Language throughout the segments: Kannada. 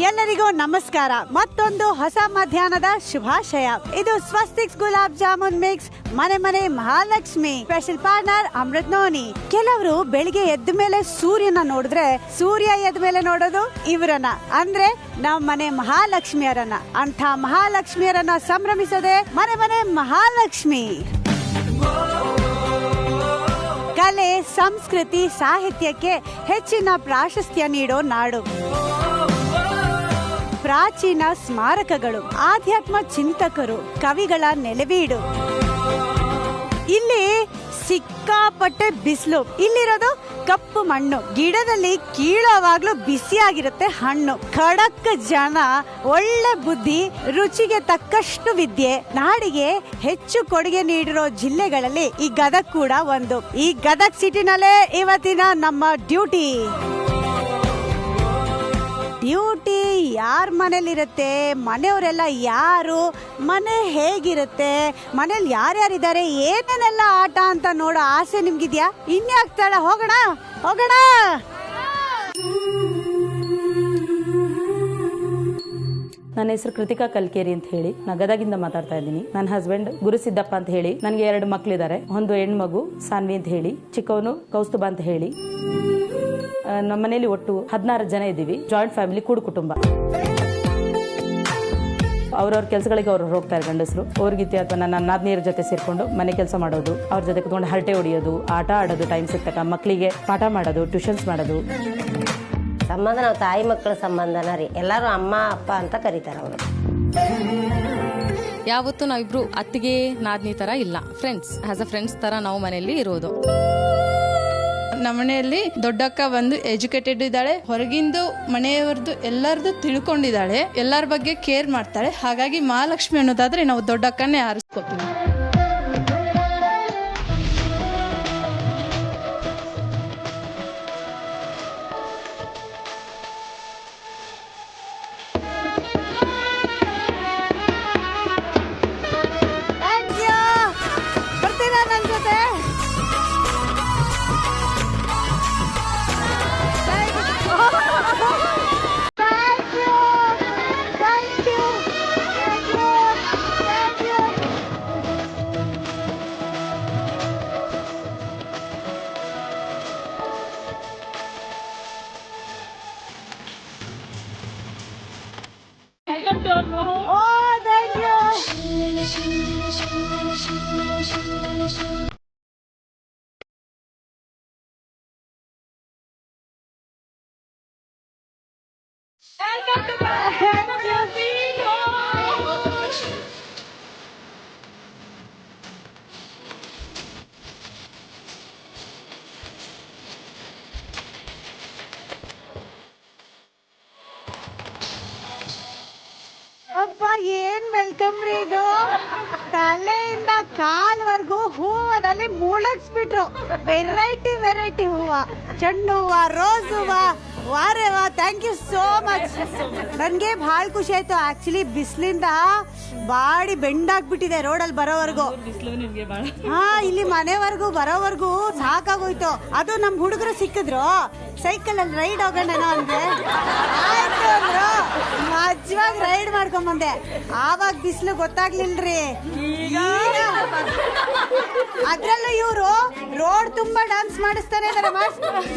ಎಲ್ಲರಿಗೂ ನಮಸ್ಕಾರ. ಮತ್ತೊಂದು ಹೊಸ ಮಧ್ಯಾಹ್ನದ ಶುಭಾಶಯ. ಇದು ಸ್ವಸ್ತಿಕ್ಸ್ ಗುಲಾಬ್ ಜಾಮೂನ್ ಮಿಕ್ಸ್ ಮನೆ ಮನೆ Mahalakshmi special partner Amrit noni. ಕೆಲವರು ಬೆಳಿಗ್ಗೆ ಎದ್ದ ಮೇಲೆ ಸೂರ್ಯನ ನೋಡಿದ್ರೆ ಸೂರ್ಯ ಎದ್ದ ಮೇಲೆ ನೋಡೋದು ಇವರನ್ನ, ಅಂದ್ರೆ ನಮ್ಮ ಮನೆ ಮಹಾಲಕ್ಷ್ಮಿಯರನ್ನ. ಅಂತ ಮಹಾಲಕ್ಷ್ಮಿಯರನ್ನ ಸಂಭ್ರಮಿಸದೆ ಮನೆ ಮನೆ ಮಹಾಲಕ್ಷ್ಮಿ. ಕಲೆ, ಸಂಸ್ಕೃತಿ, ಸಾಹಿತ್ಯಕ್ಕೆ ಹೆಚ್ಚಿನ ಪ್ರಾಶಸ್ತ್ಯ ನೀಡೋ ನಾಡು. ಪ್ರಾಚೀನ ಸ್ಮಾರಕಗಳು, ಆಧ್ಯಾತ್ಮ ಚಿಂತಕರು, ಕವಿಗಳ ನೆಲೆವೀಡು. ಇಲ್ಲಿ ಸಿಕ್ಕಾಪಟ್ಟೆ ಬಿಸಿಲು. ಇಲ್ಲಿರೋದು ಕಪ್ಪು ಮಣ್ಣು. ಗಿಡದಲ್ಲಿ ಕೀಳೋವಾಗ್ಲೂ ಬಿಸಿಯಾಗಿರುತ್ತೆ ಹಣ್ಣು. ಖಡಕ್ ಜನ, ಒಳ್ಳೆ ಬುದ್ಧಿ, ರುಚಿಗೆ ತಕ್ಕಷ್ಟು ವಿದ್ಯೆ. ನಾಡಿಗೆ ಹೆಚ್ಚು ಕೊಡುಗೆ ನೀಡಿರೋ ಜಿಲ್ಲೆಗಳಲ್ಲಿ ಈ ಗದಗ್ ಕೂಡ ಒಂದು. ಈ ಗದಗ್ ಸಿಟಿನಲ್ಲೇ ಇವತ್ತಿನ ನಮ್ಮ ಡ್ಯೂಟಿ ಯಾರ ಮನೇಲಿರುತ್ತೆ, ಮನೆಯವರೆಲ್ಲ ಯಾರು, ಮನೆ ಹೇಗಿರುತ್ತೆ, ಮನೇಲಿ ಯಾರ್ಯಾರಿದ್ದಾರೆ, ಏನೇನೆಲ್ಲ ಆಟ ಅಂತ ನೋಡೋ ಆಸೆ ನಿಮ್ಗಿದ್ಯಾ? ಇನ್ಯಾಕ್ತಾಳ, ಹೋಗೋಣ ಹೋಗೋಣ. ನನ್ನ ಹೆಸರು ಕೃತಿಕಾ ಕಲ್ಕೇರಿ ಅಂತ ಹೇಳಿ, ನಾ ಗದಗಿಂದ ಮಾತಾಡ್ತಾ ಇದ್ದೀನಿ. ನನ್ನ ಹಸ್ಬೆಂಡ್ ಗುರುಸಿದ್ದಪ್ಪ ಅಂತ ಹೇಳಿ. ನನಗೆ 2 ಮಕ್ಕಳಿದ್ದಾರೆ. ಒಂದು ಹೆಣ್ಮಗು ಸಾನ್ವಿ ಅಂತ ಹೇಳಿ, ಚಿಕ್ಕವನು ಕೌಸ್ತುಭ ಅಂತ ಹೇಳಿ. ನಮ್ಮ ಮನೆಯಲ್ಲಿ ಒಟ್ಟು 16 ಜನ ಇದ್ದೀವಿ. ಜಾಯಿಂಟ್ ಫ್ಯಾಮಿಲಿ, ಕೂಡು ಕುಟುಂಬ. ಅವ್ರವ್ರ ಕೆಲಸಗಳಿಗೆ ಅವ್ರು ಹೋಗ್ತಾರೆ ಗಂಡಸರು. ಅವ್ರಿಗಿತ್ತೆ ಅಥವಾ ನನ್ನ ನಾದ್ನಿಯರ ಜೊತೆ ಸೇರ್ಕೊಂಡು ಮನೆ ಕೆಲಸ ಮಾಡೋದು, ಅವ್ರ ಜೊತೆ ಕುತ್ಕೊಂಡು ಹರಟೆ ಹೊಡಿಯೋದು, ಆಟ ಆಡೋದು, ಟೈಮ್ ಸಿಗ್ತಕ್ಕ ಮಕ್ಕಳಿಗೆ ಪಾಠ ಮಾಡೋದು, ಟ್ಯೂಷನ್ಸ್ ಮಾಡೋದು. ಸಂಬಂಧ ನಾವು ತಾಯಿ ಮಕ್ಕಳ ಸಂಬಂಧನ ರೀ. ಎಲ್ಲರೂ ಅಮ್ಮ ಅಪ್ಪ ಅಂತ ಕರೀತಾರೆ ಅವರು. ಯಾವತ್ತೂ ನಾವಿಬ್ರು ಅತ್ತಿಗೆ ನಾದ್ನಿ ತರ ಇಲ್ಲ, ಫ್ರೆಂಡ್ಸ್. ಆಸ್ ಅ ಫ್ರೆಂಡ್ಸ್ ತರ ನಾವು ಮನೆಯಲ್ಲಿ ಇರೋದು. ನಮ್ಮನೆಯಲ್ಲಿ ದೊಡ್ಡಕ್ಕ ಬಂದು ಎಜುಕೇಟೆಡ್ ಇದ್ದಾಳೆ. ಹೊರಗಿಂದು ಮನೆಯವರದು ಎಲ್ಲರದು ತಿಳ್ಕೊಂಡಿದ್ದಾಳೆ. ಎಲ್ಲರ ಬಗ್ಗೆ ಕೇರ್ ಮಾಡ್ತಾಳೆ. ಹಾಗಾಗಿ ಮಹಾಲಕ್ಷ್ಮಿ ಅನ್ನೋದಾದ್ರೆ ನಾವು ದೊಡ್ಡಕ್ಕನ್ನೇ ಆರಿಸ್ಕೊತೀವಿ. ಬರ್ತೀರಾ ನನ್ನ ಜೊತೆ? ಅಪ್ಪ, ಏನ್ ವೆಲ್ಕಮ್ ರೀ ಇದು. ತಲೆಯಿಂದ ಕಾಲ್ವರೆಗೂ ಹೂವದಲ್ಲಿ ಮುಳಗಿಸ್ಬಿಟ್ರು. ವೆರೈಟಿ ಹೂವ, ಚೆಂಡು ಹೂವ, ರೋಸ್ ಹೂವ. ವಾರೇ ವಾ, ಥ್ಯಾಂಕ್ ಯು ಸೋ ಮಚ್. ನನ್ಗೆ ಬಹಳ ಖುಷಿ ಆಯ್ತು. ಆಕ್ಚುಲಿ ಬಿಸಿಲಿಂದ ಬಾಡಿ ಬೆಂಡಾಗ್ಬಿಟ್ಟಿದೆ ರೋಡಲ್ಲಿ ಬರೋವರೆಗೂ. ಹಾ, ಇಲ್ಲಿ ಮನೆವರೆಗೂ ಬರೋವರೆಗೂ ಸಾಕಾಗೋಯ್ತು. ಅದು ನಮ್ ಹುಡುಗರು ಸಿಕ್ಕಿದ್ರು, ಸೈಕಲ್ ಅಲ್ಲಿ ರೈಡ್ ಹೋಗೋಣ ಅಂದ್ರೆ ಆಯ್ತು ಅಂದ್ರು. ಮಜವಾಗಿ ರೈಡ್ ಮಾಡ್ಕೊಂಡ್ ಬಂದೆ. ಆವಾಗ ಬಿಸಿಲು ಗೊತ್ತಾಗ್ಲಿಲ್ರಿ. ಅದ್ರಲ್ಲೂ ಇವ್ರು ರೋಡ್ ತುಂಬಾ ಡಾನ್ಸ್ ಮಾಡಿಸ್ತಾರೆ.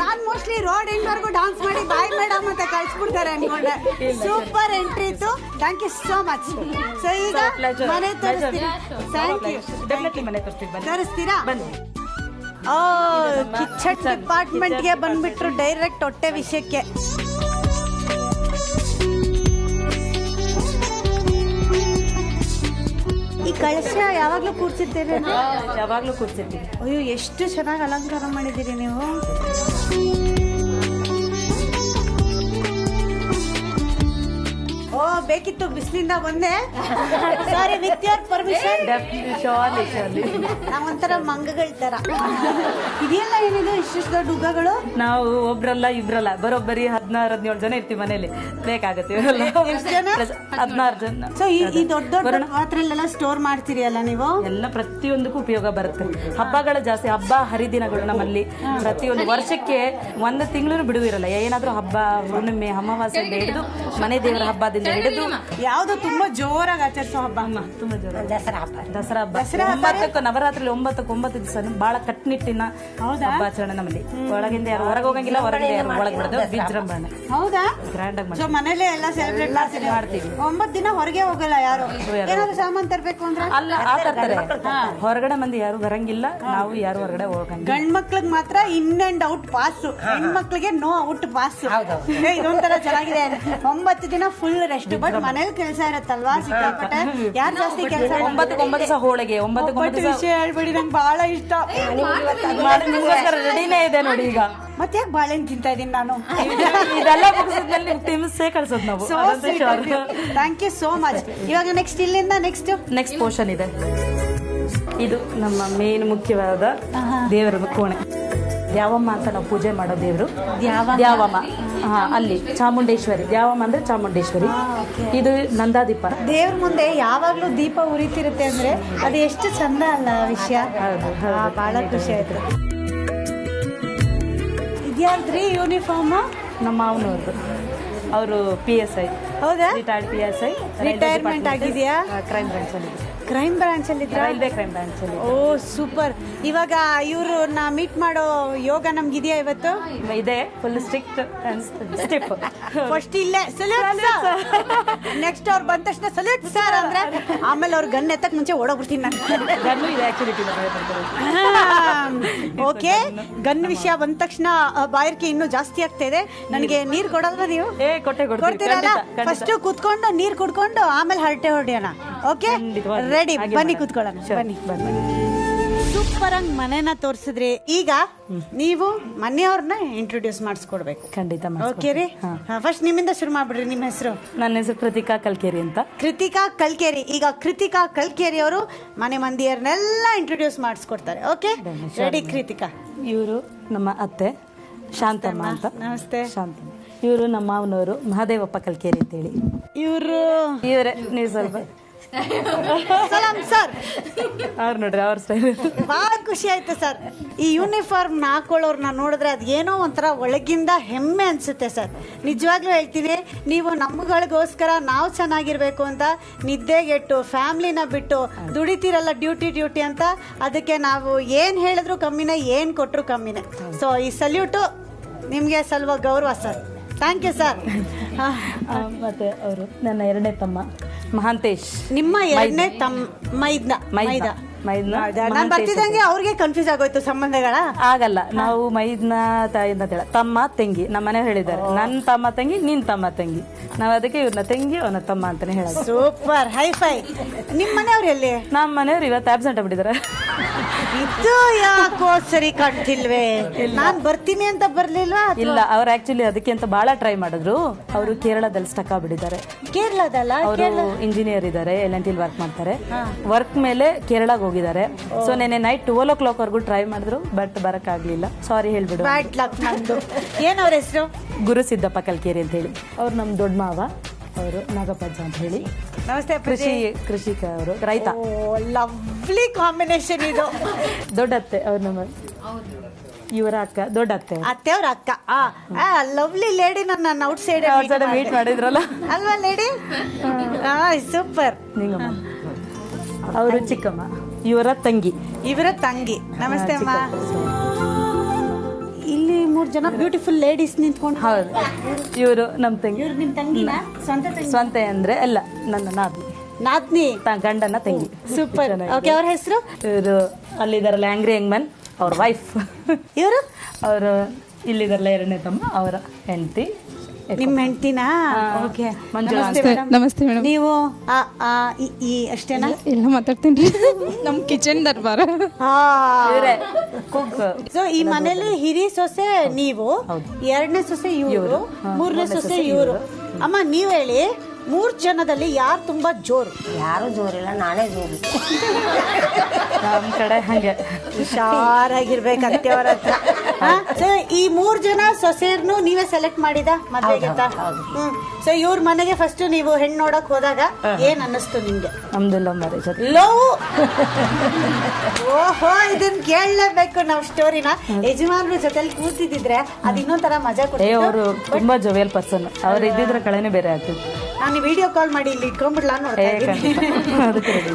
ನಾನ್ ಮೋಸ್ಟ್ಲಿ ರೋಡ್ ಎಂಡ್ವರೆಗೂ ಡಾನ್ಸ್ ಮಾಡಿ ಬಾಯ್ ಮೇಡಮ್ ಅಂತ ಕಳ್ಸ್ಬಿಡ್ತಾರೆ ಅನ್ಕೊಂಡೆ. ಸೂಪರ್ ಎಂಟ್ರಿ ಇತ್ತು. Thank you so much. So ಈಗ ಮನೆ ತೋರಿಸ್ತೀರಾ? Thank you. ತೋರಿಸ್ತೀರಾ? ಕಿಚನ್ ಡಿಪಾರ್ಟ್ಮೆಂಟ್ಗೆ ಬಂದ್ಬಿಟ್ರು ಡೈರೆಕ್ಟ್ ಹೊಟ್ಟೆ ವಿಷಯಕ್ಕೆ. ಈ ಕಳಶ ಯಾವಾಗ್ಲೂ ಕೂರ್ಸಿರ್ತೇವೆ? ಯಾವಾಗ್ಲೂ ಕೂರ್ಸಿರ್ತೀವಿ. ಅಯ್ಯೋ, ಎಷ್ಟು ಚೆನ್ನಾಗಿ ಅಲಂಕಾರ ಮಾಡಿದ್ದೀರಿ ನೀವು. ಓ ಬೇಕಿತ್ತು, ಬಿಸಿಲಿಂದ ಬಂದೆ. ಸಾರಿ, ವಿತ್ ಯೋರ್ ಪರ್ಮಿಷನ್. ನಾವೊಂಥರ ಮಂಗಗಳ ತರ. ಇದೆಲ್ಲ ಏನಿದೆ ಇಷ್ಟು ದೊಡ್ಡ ಉಗ್ಗಗಳು? ನಾವು ಒಬ್ರಲ್ಲ ಇಬ್ರಲ್ಲ, ಬರೋಬ್ಬರಿ 16-17 ಜನ ಇರ್ತೀವಿ ಮನೇಲಿ. ಬೇಕಾಗತ್ತೆ ಎಷ್ಟು ಜನ? 16 ಜನ. ಸೊ ಈ ದೊಡ್ಡ ದೊಡ್ಡ ಪಾತ್ರೆಲ್ಲ ಸ್ಟೋರ್ ಮಾಡ್ತೀರಿ ಅಲ್ಲ ನೀವು? ಎಲ್ಲ ಪ್ರತಿಯೊಂದಕ್ಕೂ ಉಪಯೋಗ ಬರುತ್ತೆ. ಹಬ್ಬಗಳು ಜಾಸ್ತಿ, ಹಬ್ಬ ಹರಿದಿನಗಳು ನಮ್ಮಲ್ಲಿ ಪ್ರತಿಯೊಂದು ವರ್ಷಕ್ಕೆ 1 ತಿಂಗಳು ಬಿಡುವಿರಲ್ಲ. ಏನಾದ್ರೂ ಹಬ್ಬ, ಹುಣ್ಣಿಮೆ, ಅಮಾವಾಸ್ಯೆಯಿಂದ ಹಿಡಿದು ಮನೆ ದೇವರ ಹಬ್ಬದಿಂದ ಹಿಡಿದು ಯಾವ್ದು ತುಂಬಾ ಜೋರಾಗಿ ಆಚರಿಸೋ ಹಬ್ಬ? ತುಂಬಾ ಜೋರ ದಸರಾ ಹಬ್ಬ. ದಸರಾ ಹಬ್ಬ. 9ಕ್ಕೆ ನವರಾತ್ರಿ 9 ದಿವಸ ಬಹಳ ಕಟ್ಟುನಿಟ್ಟಿನ ಹಬ್ಬಾಚರಣೆ ನಮ್ಮಲ್ಲಿ. ಒಳಗಿಂದ ಯಾರು ಹೊರಗೆ ಹೋಗಂಗಿಲ್ಲ, ಹೊರಗಿಂದ ಯಾರು ಒಳಗೆ ಬಿಡೋದು ವಿಜೃಂಭಣೆ. ಹೌದಾ? ಗ್ರ್ಯಾಂಡ್ ಆಗಿ ಸೊ ಮನೇಲೆ ಎಲ್ಲ ಸೆಲೆಬ್ರೇಟ್ ಮಾಡ್ತೀವಿ. 9 ದಿನ ಹೊರಗೆ ಹೋಗಲ್ಲ ಯಾರು. ಏನಾದ್ರು ಸಾಮಾನ್ ತರ್ಬೇಕು ಅಂದ್ರೆ ಅಲ್ಲ, ಆ ತರ್ತಾರೆ. ಹೊರಗಡೆ ಮಂದಿ ಯಾರು ಬರಂಗಿಲ್ಲ, ನಾವು ಯಾರು ಹೊರಗಡೆ ಹೋಗಂಗಿಲ್ಲ. ಗಂಡ್ ಮಕ್ಳಿಗೆ ಮಾತ್ರ ಇನ್ ಅಂಡ್ ಔಟ್ ಪಾಸ್, ಹೆಣ್ಮಕ್ಳಿಗೆ ನೋ ಔಟ್ ಪಾಸ್. ಇದೊಂಥರ ಚೆನ್ನಾಗಿದೆ. 9 ದಿನ ಫುಲ್ ರೆಸ್ಟ್. ಬಟ್ ಮನೇಲಿ ಕೆಲಸ ಇರತ್ತಲ್ವಾ ಸಿಕ್ಕಾಪಟ್ಟೆ. ಯಾರು ಜಾಸ್ತಿ ಕೆಲಸ? 9 ದಿವಸ ಹೋಳಿಗೆ, 9 ವಿಷಯ ಹೇಳ್ಬೇಡಿ, ನಂಗೆ ಬಹಳ ಇಷ್ಟ. ನಿಮ್ಗೋಸ್ಕರ ರೆಡಿನೇ ಇದೆ ನೋಡಿ. ಈಗ ಮತ್ತೆ ಯಾಕೆ ಬಾಳೆಹಣ್ಣು ತಿಂತಾ ಇದೀನಿ ನಾನು? ಇದೆಲ್ಲ ಮುಗಿಸಿದ್ಮೇಲೆ ತಿಮ್ಸೇ ಕಳ್ಸೋದು ನಾವು. Thank you so much. ಇವಾಗ ನೆಕ್ಸ್ಟ್ ಇಲ್ಲಿಂದ ನೆಕ್ಸ್ಟ್ ಪೋರ್ಷನ್ ಇದೆ. ಇದು ನಮ್ಮ ಮೇನ್ ಮುಖ್ಯವಾದ ದೇವರ ಕೋಣೆ. ದ್ಯಾವಮ್ಮ ಅಂತ ನಾವು ಪೂಜೆ ಮಾಡೋ ದೇವರು ದ್ಯಾವಮ್ಮ. ಅಲ್ಲಿ ಚಾಮುಂಡೇಶ್ವರಿ. ದ್ಯಾವಮ್ಮ ಅಂದ್ರೆ ಚಾಮುಂಡೇಶ್ವರಿ. ಇದು ನಂದಾದೀಪ. ದೇವ್ರ ಮುಂದೆ ಯಾವಾಗ್ಲೂ ದೀಪ ಉರಿತಿರುತ್ತೆ ಅಂದ್ರೆ ಅದು ಎಷ್ಟು ಚಂದ ಅಲ್ಲ ವಿಷಯ. ಬಹಳ ಖುಷಿ ಆಯ್ತು. ಇದ್ಯಾರ್ದ್ರಿ ಯೂನಿಫಾರ್ಮ್? ನಮ್ಮ ಮಾವನವ್ರದ್ದು. ಅವರು PSI. ಹೌದಾ? Retired PSI. ರಿಟೈರ್ಮೆಂಟ್ ಆಗಿದೆಯಾ? ಕ್ರೈಮ್ ಬ್ರಾಂಚ್ ಅಲ್ಲಿ. ಕ್ರೈಮ್ ಬ್ರಾಂಚ್ ಅಲ್ಲಿ? ರೈಲ್ವೆ ಕ್ರೈಮ್ ಬ್ರಾಂಚ್ ಅಲ್ಲಿ. ಓ ಸೂಪರ್. ಇವಾಗ ಇವ್ರನ್ನ ಮೀಟ್ ಮಾಡೋ ಯೋಗ ನಮ್ಗಿದೆಯಾ ಇವತ್ತು? ಇದೆ. Full strict stiff. ಫಸ್ಟ್ ಇಲ್ಲೇ ನೆಕ್ಸ್ಟ್ ಅವ್ರು ಬಂದ ತಕ್ಷಣ ಸಲ್ಯೂಟ್ ಸರ್ ಅಂದ್ರೆ ಆಮೇಲೆ ಅವ್ರ ಗನ್ ಎತ್ತಕ್ ಮುಂಚೆ ಓಡೋಗ್ಬಿಡ್ತೀನಿ ನಾನು. ಗನ್ನು ಇದೆ ಆಕ್ಚುಲಿ. ಓಕೆ, ಗನ್ ವಿಷಯ ಬಂದ ತಕ್ಷಣ ಬಾಯರ್ಕೆ ಇನ್ನೂ ಜಾಸ್ತಿ ಆಗ್ತಾ ಇದೆ. ನನಗೆ ನೀರ್ ಕೊಡಲ್ವಾ ನೀವು? ಕೊಡ್ತೀರಲ್ಲ? ಫಸ್ಟ್ ಕುತ್ಕೊಂಡು ನೀರ್ ಕುಡ್ಕೊಂಡು ಆಮೇಲೆ ಹರಟೆ ಹೊಡೆಯೋಣ. ಓಕೆ ರೆಡಿ, ಬನ್ನಿ ಕುತ್ಕೊಳ್ಳೋಣ. ಬನ್ನಿ. ಸೂಪರ್ ಆಗಿ ಮನೆನ ತೋರಿಸಿದ್ರಿ. ಈಗ ನೀವು ಮನೆಯವ್ರನ್ನ ಇಂಟ್ರೊಡ್ಯೂಸ್ ಮಾಡಿಸ್ಕೊಡ್ಬೇಕು. ಖಂಡಿತ. ಓಕೆ ರೀ, ಫಸ್ಟ್ ನಿಮ್ಮಿಂದ ಶುರು ಮಾಡ್ಬಿಡ್ರಿ. ನಿಮ್ಮ ಹೆಸರು? ನನ್ನ ಹೆಸರು ಕೃತಿಕಾ ಕಲ್ಕೇರಿ ಅಂತ. ಕೃತಿಕಾ ಕಲ್ಕೇರಿ. ಈಗ ಕೃತಿಕಾ ಕಲ್ಕೇರಿ ಅವರು ಮನೆ ಮಂದಿಯರ್ನೆಲ್ಲ ಇಂಟ್ರೊಡ್ಯೂಸ್ ಮಾಡಿಸ್ಕೊಡ್ತಾರೆ. Okay ready Krithika? ಇವರು ನಮ್ಮ ಅತ್ತೆ ಶಾಂತಮ್ಮ ಅಂತ. ನಮಸ್ತೆ. ಶಾಂತಮ್ಮ. ಇವರು ನಮ್ಮ ಮಾವನವರು ಮಹಾದೇವಪ್ಪ ಕಲ್ಕೇರಿ ಅಂತ ಹೇಳಿ. ಇವರೇ. ನೀವು ಸ್ವಲ್ಪ ಸಲಾಂ ಸರ್. ಅವ್ರು ನೋಡ್ರಿ, ಅವ್ರ ಸ್ಟೈಲ್ ಬಹಳ ಖುಷಿ ಆಯ್ತು ಸರ್. ಈ ಯೂನಿಫಾರ್ಮ್ ಹಾಕೊಳ್ಳೋರ್ನ ನೋಡಿದ್ರೆ ಅದು ಏನೋ ಒಂಥರ ಒಳಗಿಂದ ಹೆಮ್ಮೆ ಅನ್ಸುತ್ತೆ ಸರ್. ನಿಜವಾಗ್ಲೂ ಹೇಳ್ತೀನಿ, ನೀವು ನಮ್ಮಗಳಿಗೋಸ್ಕರ ನಾವು ಚೆನ್ನಾಗಿರ್ಬೇಕು ಅಂತ ನಿದ್ದೆಗೆಟ್ಟು ಫ್ಯಾಮ್ಲಿನ ಬಿಟ್ಟು ದುಡಿತೀರಲ್ಲ ಡ್ಯೂಟಿ ಅಂತ. ಅದಕ್ಕೆ ನಾವು ಏನ್ ಹೇಳಿದ್ರು ಕಮ್ಮಿನೇ, ಏನ್ ಕೊಟ್ರು ಕಮ್ಮಿನೇ. ಸೊ ಈ ಸಲ್ಯೂಟು ನಿಮ್ಗೆ ಸ್ವಲ್ಪ ಗೌರವ ಸರ್. Thank you sir. ಮತ್ತೆ ಅವರು ನನ್ನ 2ನೇ ತಮ್ಮ ಮಹಾಂತೇಶ್. ನಿಮ್ಮ 2ನೇ ತಮ್ಮ ಮೈದ. ನಾನು ಬರ್ತಿದ್ದಂಗೆ ಅವ್ರಿಗೆ ಕನ್ಫ್ಯೂಸ್ ಆಗೋಯ್ತು ಸಂಬಂಧಗಳ. ಆಗಲ್ಲ, ನಾವು ಮೈದ್ನ ತಾಯಿ ಅಂತ ಹೇಳ, ತಮ್ಮ ತಂಗಿ. ನಮ್ಮ ಮನೆ ಹೇಳಿದ್ದಾರೆ, ನನ್ನ ತಮ್ಮ ತಂಗಿ, ನಿನ್ ತಮ್ಮ ತಂಗಿ. ನಾವ್ ಅದಕ್ಕೆ ಇವ್ರನ್ನ ತಂಗಿ, ಅವನ ತಮ್ಮ ಅಂತಾನೆ ಹೇಳೋದು. Super, hi fi. ನಿಮ್ ಮನೆಯವ್ರು ಎಲ್ಲಿ? ನಮ್ಮ ಮನೆಯವ್ರು ಇವತ್ತು ಆಬ್ಸೆಂಟ್ ಆಗ್ಬಿಟ್ಟಿದ್ದಾರೆ. ಇದು ಯಾಕೋ ಸರಿ ಕಾಣ್ತಿಲ್ವೇ? ನಾನ್ ಬರ್ತೀನಿ ಅಂತ ಬರ್ಲಿಲ್ವಾ? ಇಲ್ಲ, ಅವ್ರು ಆಕ್ಚುಲಿ ಅದಕ್ಕೆ ಅಂತ ಬಹಳ ಟ್ರೈ ಮಾಡಿದ್ರು. ಅವರು ಕೇರಳದಲ್ಲಿ ಸ್ಟಕ್ ಆಗ್ಬಿಟ್ಟಿದ್ದಾರೆ. ಕೇರಳದಲ್ಲ? ಅವರು ಇಂಜಿನಿಯರ್ ಇದ್ದಾರೆ, L&T ವರ್ಕ್ ಮಾಡ್ತಾರೆ. ವರ್ಕ್ ಮೇಲೆ ಕೇರಳಕ್ಕೆ ಹೋಗಿದ್ದಾರೆ. ಸೊ ನೆನ್ನೆ ನೈಟ್ 12 o'clock ವರ್ಗೂ ಟ್ರೈ ಮಾಡಿದ್ರು, ಬಟ್ ಬರಕ್ ಆಗ್ಲಿಲ್ಲ. ಸಾರಿ ಹೇಳ್ಬಿಡು. ಬ್ಯಾಡ್ ಲಕ್ ನಂದು. ಏನ್ ಅವ್ರ ಹೆಸರು? ಗುರುಸಿದ್ದಪ್ಪ ಕಲ್ಕೇರಿ ಅಂತ ಹೇಳಿ. ಅವ್ರು ನಮ್ ದೊಡ್ಡ ಮಾವ, ಅವರು ನಾಗಪ್ಪಜ್ಜ ಅಂತ ಹೇಳಿ. ನಮಸ್ತೆ. ಕೃಷಿಕ, ಅವರು ರೈತ. ಲವ್ಲಿ ಕಾಂಬಿನೇಷನ್ ಇದು. ದೊಡ್ಡ ಅತ್ತೆ ಅವ್ರು ನಮ್ಮ ಇವರ ಅಕ್ಕ, ದೊಡ್ಡ ಅತ್ತೆ. ಅತ್ತೆಯವ್ರ ಅಕ್ಕ. Lovely lady. ನನ್ನ ಔಟ್ ಸೈಡ್ ಮೀಟ್ ಮಾಡಿದ್ರಲ್ಲ ಅಲ್ವಾ ಲೇಡಿ? ಸೂಪರ್. ಅವರು ಚಿಕ್ಕಮ್ಮ, ಇವರ ತಂಗಿ. ನಮಸ್ತೆ ಅಮ್ಮ. ಇಲ್ಲಿ 3 ಜನ ಬ್ಯೂಟಿಫುಲ್ ಲೇಡೀಸ್ ನಿಂತ್ಕೊಂಡು. ಹೌದು, ಇವರು ನಮ್ಮ ತಂಗಿ. ಇವ್ರು ನಿಮ್ ತಂಗಿನ? ಸ್ವಂತ ಅಂದ್ರೆ ಅಲ್ಲ, ನನ್ನ ನಾದ್ನಿ, ಗಂಡನ ತಂಗಿ. ಸೂಪರ್. ಓಕೆ, ಅವ್ರ ಹೆಸರು? ಇವರು ಅಲ್ಲಿದಾರಲ್ಲ ಆಂಗ್ರಿ ಯಂಗ್ಮನ್, ಅವ್ರ ವೈಫ್. ಇವರು? ಅವರು ಇಲ್ಲಿದಾರಲ್ಲ 2ನೇ ತಮ್ಮ, ಅವರ ಹೆಂಡತಿ. ನಿಮ್ಮ ಹೆಂಡತಿನಾ? ಓಕೆ. ನಮಸ್ತೆ ಮೇಡಮ್. ನೀವು ಅಷ್ಟೇನಾ? ಎಲ್ಲ ಮಾತಾಡ್ತೀನಿ. ನಮ್ ಕಿಚನ್ ದರ್ಬಾರ. ಸೊ ಈ ಮನೇಲಿ ಹಿರಿ ಸೊಸೆ ನೀವು, 2ನೇ ಸೊಸೆ ಇವರು, 3ನೇ ಸೊಸೆ ಇವರು. ಅಮ್ಮ ನೀವ್ ಹೇಳಿ, ಮೂರ್ ಜನದಲ್ಲಿ ಯಾರು ತುಂಬಾ ಜೋರು? ಯಾರು ಜೋರಿಲ್ಲ, ನಾನೇ ಜೋರು. ನಮ್ಮ ಕಡೆ ಹಂಗೆ ಹುಷಾರಾಗಿರ್ಬೇಕು ಅತ್ತೆಯವರ ಹತ್ರ. ಸೊ ಈ 3 ಜನ ಸೊಸೆಯರ್ನು ನೀವೇ ಸೆಲೆಕ್ಟ್ ಮಾಡಿದ ಮದ್ವೆಗೆ? ಸೊ ಇವ್ರ ಮನೆಗೆ ಫಸ್ಟ್ ನೀವು ಹೆಣ್ಣು ನೋಡಕ್ ಹೋದಾಗ ಏನ್ ಅನ್ನಿಸ್ತು ನಿಮ್ಗೆ? ನಮ್ದು ಲವ್ ಮ್ಯಾರೇಜ್. ಲವ್? ಓಹೋ, ಇದನ್ನ ಕೇಳಲೇಬೇಕು ನಾವು ಸ್ಟೋರಿನ. ಯಜಮಾನ್ರ ಜೊತೆಲಿ ಕೂತಿದ್ರೆ ಅದ್ ಇನ್ನೊಂಥರ ಮಜಾ ಕೊಡ್ತೀವಿ. ಅವರು ತುಂಬಾ ಜೋವಿಯಲ್ ಪರ್ಸನ್, ಅವ್ರು ಇದ್ದಿದ್ರ ಕಳೆನೇ ಬೇರೆ ಆಗ್ತದೆ. ನಾನು ವಿಡಿಯೋ ಕಾಲ್ ಮಾಡಿ ಇಲ್ಲಿ ಇಟ್ಕೊಂಡ್ಬಿಡ್ಲಾ ನೋಡ್ತಾ ಇದ್ದೀನಿ.